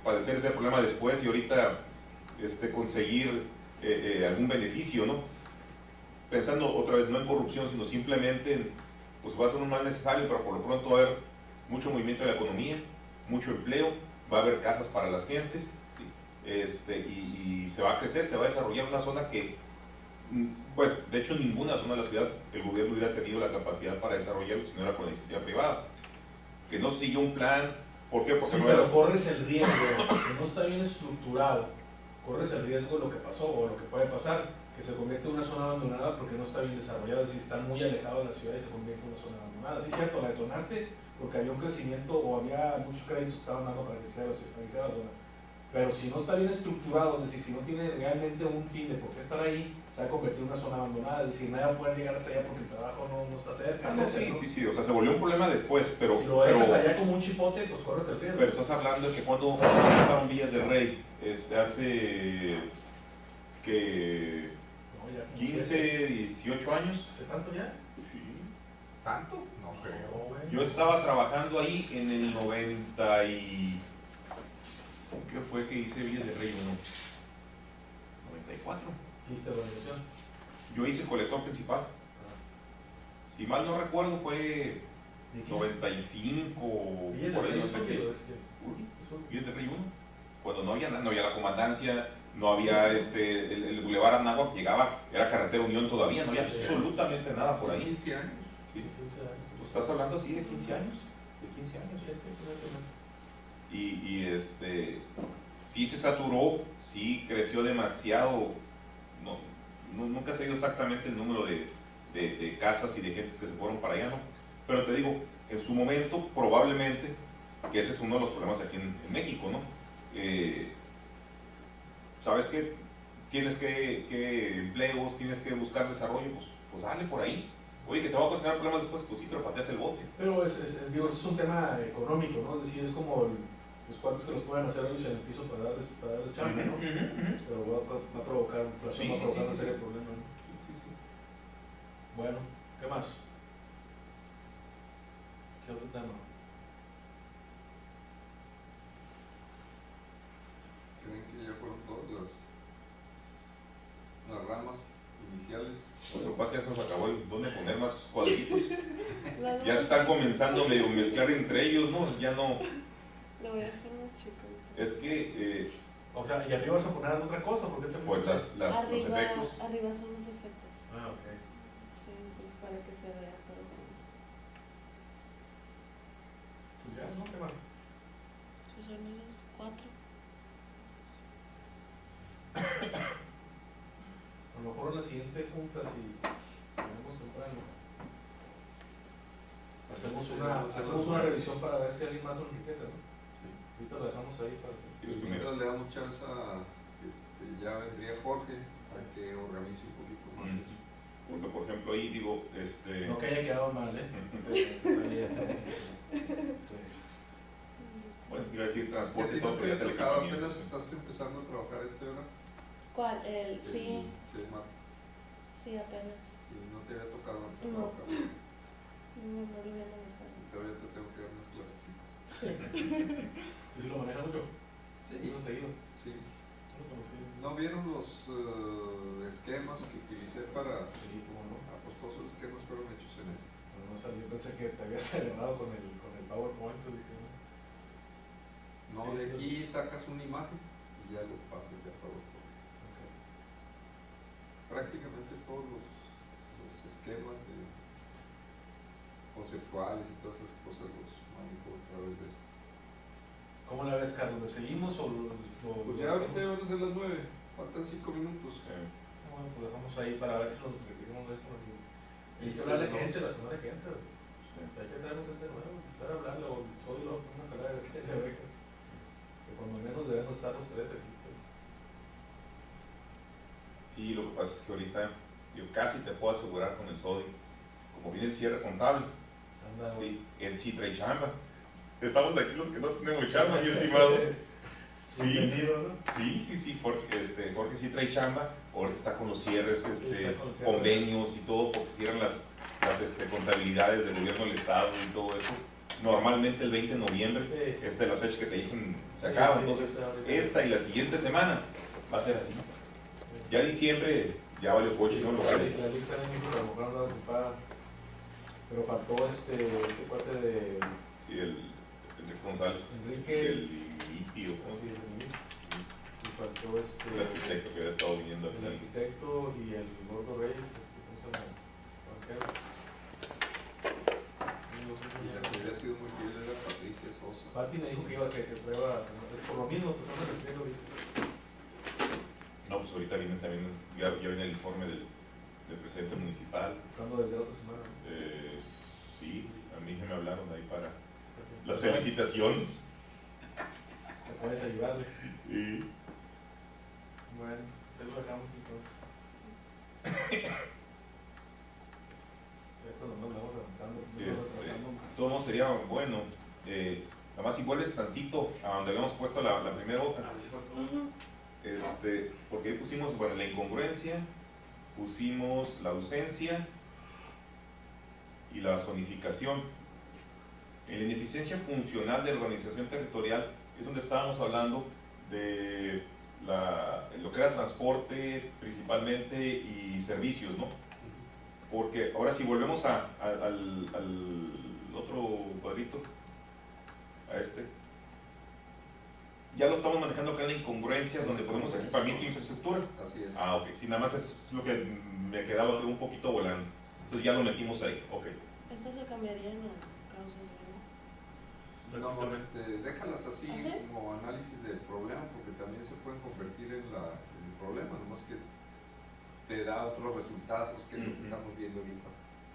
padecer ese problema después y ahorita conseguir algún beneficio, ¿no? Pensando otra vez no en corrupción, sino simplemente pues va a ser un mal necesario, pero por lo pronto va a haber mucho movimiento de la economía, mucho empleo, va a haber casas para las gentes, ¿sí? Y se va a crecer, se va a desarrollar una zona que Bueno, de hecho, en ninguna zona de la ciudad el gobierno hubiera tenido la capacidad para desarrollarlo si no era con la iniciativa privada. Que no siguió un plan. ¿Por qué? Porque Sí, no pero era. corres el riesgo, si no está bien estructurado, corres el riesgo de lo que pasó o lo que puede pasar, que se convierte en una zona abandonada porque no está bien desarrollado, es decir, está muy alejado de la ciudad y se convierte en una zona abandonada. Sí, cierto, la detonaste porque había un crecimiento o había muchos créditos que estaban dando para que sea la zona. Pero si no está bien estructurado, es decir, si no tiene realmente un fin de por qué estar ahí, se va a convertir en una zona abandonada, es decir, nadie va a poder llegar hasta allá porque el trabajo no está cerca. No, sí, o sea, se volvió un problema después, pero. Si lo dejas allá como un chipote, pues corres el riesgo. Pero estás hablando de que cuando estaban Villas del Rey, hace. que. No, ya como 15, 7. 18 años. ¿Hace tanto ya? Sí. ¿Tanto? No creo. No, güey. Yo estaba trabajando ahí en el 90 y... ¿Qué fue que hice Villas del Rey 1? 94. ¿Viste la organización? Yo hice el colector principal. Si mal no recuerdo fue 95, Villas por del ahí, Rey 96. es que- Villas del Rey 1. Cuando no había nada, no había la comandancia, no había el Boulevard Anáhuac, llegaba, era carretera Unión todavía, no había absolutamente nada por ahí. 15 años. Sí. Pues estás hablando así de 15 años. De 15 años. Sí se saturó, sí creció demasiado. Nunca se dio exactamente el número de casas y de gentes que se fueron para allá, ¿no? Pero te digo, en su momento, probablemente, que ese es uno de los problemas aquí en México, ¿no? ¿Sabes qué? Tienes que empleos, tienes que buscar desarrollo, pues dale por ahí. Oye, que te va a ocasionar problemas después, pues sí, pero pateas el bote. Pero digo, eso es un tema económico, ¿no? Es decir, es como los cuates que los pueden hacer ellos en el piso para darles chamba, ¿no? Pero va a provocar inflación, Sí, va a provocar sí, una sí, serie de sí. problemas, ¿no? Bueno, ¿qué más? ¿Qué otro tema? ¿Creen que ya fueron todas las ramas iniciales? Lo que pasa es que ya nos acabó el dónde poner más cuadritos. La Ya se están comenzando medio mezclar entre ellos, ¿no? Ya no. Lo voy a hacer más chico. Es que, O sea, ¿y arriba vas a poner otra cosa? ¿Por qué te pues pusiste? los Arriba, efectos. arriba son los efectos. Ah, ok. Sí, pues para que se vea todo. Pues ya, ¿no? ¿Qué más? Pues son los 4. A lo mejor en la siguiente junta, si tenemos temprano, hacemos una revisión para ver si alguien más lo enriquece, ¿no? Ahorita lo dejamos ahí para que... Y mientras le damos chance a, ya vendría Jorge para que organice un poquito más Mm. eso. Porque, por ejemplo, ahí digo, No que haya quedado mal, ¿eh? bueno, iba a decir ¿A transporte ti y todo, no pero ya te está el había tocado, equipamiento. apenas estás empezando a trabajar hora? ¿Cuál? El, sí, CEMAR. sí, apenas. Sí, no te había tocado antes No. trabajar. No lo voy a manejar. Todavía te tengo que dar unas clasecitas. Sí. ¿Tú sí lo manejas mucho? Sí. ¿Lo has seguido? Sí. No lo conocí. ¿No vieron los esquemas que utilicé para Sí, cómo no. apostosos esquemas fueron hechos en eso? Pero no sabía, yo pensé que te habías celebrado con el PowerPoint, pues dije, ¿no? No, Sí, de sí. aquí sacas una imagen y ya lo pasas ya para otro. Ok. Prácticamente todos los esquemas conceptuales y todas esas cosas los manejo a través de esto. ¿Cómo la ves, Carlos? ¿Le seguimos o lo Pues ya ahorita van a ser las 9, faltan 5 minutos. Bueno, pues dejamos ahí para ver si nos enriquecemos de esto. Y hay que Sí, hablarle no. gente la semana que entra. Hay que traernos gente nueva, empezar a hablarle o solo una carrera de becas. Que cuando menos debemos estar los tres aquí. Pues. Sí, lo que pasa es que ahorita yo casi te puedo asegurar con el SODI, como viene el cierre contable, Anda, sí, él sí trae chamba. Estamos aquí los que no tenemos chamba, mi estimado. Sí, Bienvenido, ¿no? sí, Jorge sí trae chamba, ahorita está con los cierres, está con los cierres. convenios y todo, porque cierran las contabilidades del gobierno del estado y todo eso. Normalmente el 20 de noviembre, Sí. las fechas que te dicen se Sí, acaban, sí, entonces sí, ahorita. esta y la siguiente semana va a ser así. Ya diciembre ya valió coche, ¿no? Lo La que- lista de México a lo mejor andaba ocupada, pero faltó este cuate de Sí, el Enrique González. Enrique. El limpio, ¿no? Sí, y faltó quedó El arquitecto que había estado viniendo el aquí. arquitecto y el gordo Reyes, ¿cómo se llama? Banquero. Y la que hubiera sido muy fiel era Patricia Sosa. Pati me dijo que iba a que prueba, por lo mismo, pues no me refiero. No, pues ahorita viene también, ya viene el informe del presidente municipal. Buscando desde la otra semana. Sí, a mí se me hablaron ahí para las felicitaciones. Te puedes ayudarle. Y Bueno, pues ahí lo dejamos entonces. Ya cuando nos vamos avanzando, todo sería bueno. Nada más si vuelves tantito a donde habíamos puesto la primera hoja. Ujú. Porque ahí pusimos, bueno, la incongruencia, pusimos la ausencia y la zonificación. En la ineficiencia funcional de la organización territorial es donde estábamos hablando de lo que era transporte principalmente y servicios, ¿no? Porque ahora si volvemos al otro cuadrito, a ya lo estamos manejando acá en la incongruencia, donde ponemos equipamiento e infraestructura. Así es. Ah, ok, sí, nada más es lo que me quedaba un poquito volando. Entonces ya lo metimos ahí, ok. Estas se cambiarían a causas, ¿no? No, déjalas así ¿Ah, sí? como análisis del problema, porque también se pueden convertir en el problema, nomás que te da otros resultados que es lo que Ujú. estamos viendo ahorita.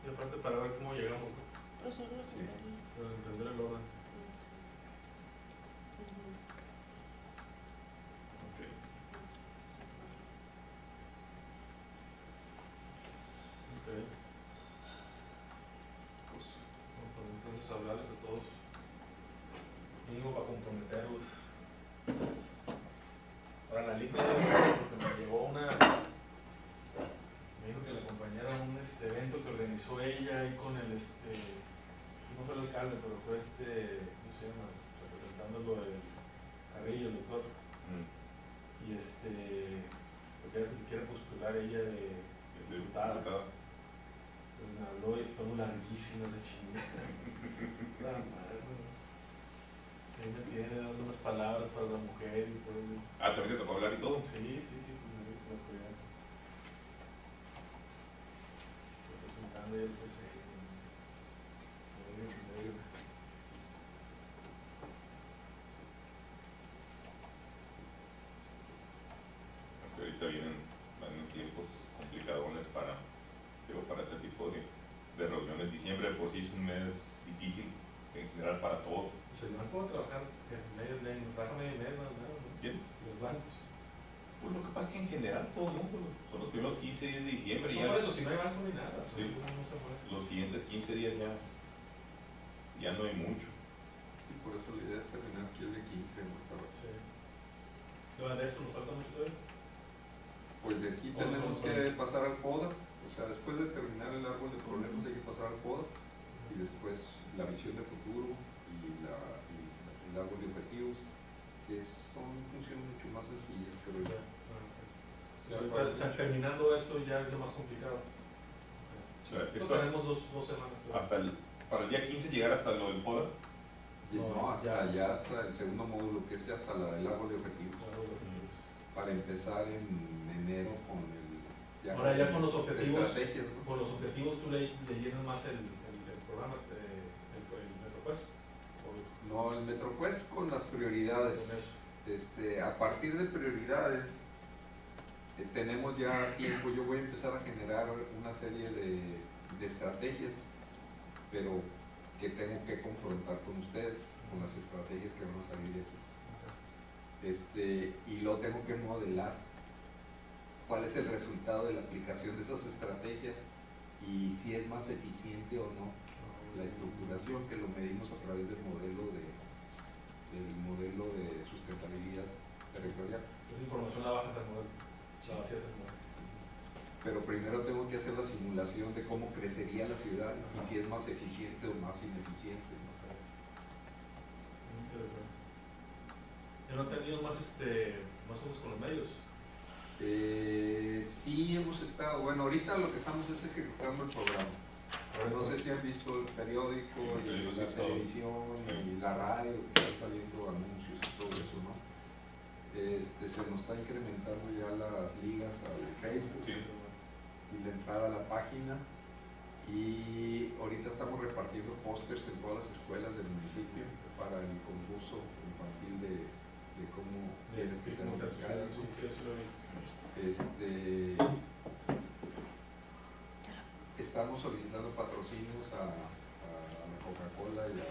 Y aparte para ver cómo llegamos, ¿no? Pues solo Sí. resultaría. Para entender el orden. Ujú. Ok. Ok. Pues, entonces hablarles a todos. Mínimo para comprometerlos. Ahora la lista porque me llegó me dijo que le acompañara a un evento que organizó ella ahí con el no fue el alcalde, pero fue ¿cómo se llama? Representando lo del Carrillo, el doctor. Y porque a veces se quiere postular ella de diputada. Pues me habló y estuvo larguísimo de chingada. La madre, ¿no? Ahí me tiene dando unas palabras para la mujer y todo. Ah, también te tocó hablar y todo. Sí, pues me dijo que lo apoyara. Representando el CC. Es que ahorita vienen tiempos complicadones para ese tipo de reuniones. Diciembre de por sí es un mes difícil en general para todo. Pues el banco va a trabajar medio mes, trabaja medio mes, ¿no? ¿Quién? Los bancos. Pues lo que pasa es que en general todo el mundo, son los primeros 15 días de diciembre. No, Ya por eso, si no hay banco ni nada, pues, Sí. no se mueve. los siguientes 15 días ya no hay mucho. Y por eso la idea es terminar aquí el de 15 en nuestra vez. Sí. ¿De esto nos falta mucho todavía? Pues de aquí tenemos que pasar al FODA, o sea, después de terminar el árbol de problemas hay que pasar al FODA y después la visión de futuro y el árbol de objetivos, que son funciones mucho más sencillas, creo yo. O sea, terminando esto ya es lo más complicado. O sea, Esto esto tenemos dos semanas. para el día 15 llegar hasta lo del PODA. Y no, hasta el segundo módulo, que es hasta el árbol de objetivos, para empezar en enero con Ahora ya con los objetivos, estrategias, ¿no? por los objetivos tú le llenas más el programa, el MetroQuest. No, el MetroQuest con las prioridades. Con eso. A partir de prioridades tenemos ya tiempo. Yo voy a empezar a generar una serie de estrategias, pero que tengo que confrontar con ustedes, con las estrategias que van a salir de aquí. Y lo tengo que modelar. ¿Cuál es el resultado de la aplicación de esas estrategias? Y si es más eficiente o no la estructuración, que lo medimos a través del modelo de sustentabilidad territorial. Esa información la bajas al modelo, la vacías al modelo. Pero primero tengo que hacer la simulación de cómo crecería la ciudad y si es más eficiente o más ineficiente, ¿no? Muy interesante. ¿Ya no han tenido más cosas con los medios? Sí hemos estado, bueno, ahorita lo que estamos es ejecutando el programa. No sé si han visto el periódico, Sí, y sí, la sí, sí. televisión, y la radio, que están saliendo anuncios y todo eso, ¿no? Se nos está incrementando ya las ligas al Facebook Sí. y la entrada a la página, y ahorita estamos repartiendo pósters en todas las escuelas del municipio para el concurso infantil de cómo tienes que ser musical. Sí, eso lo he visto. Estamos solicitando patrocinios a la Coca-Cola y a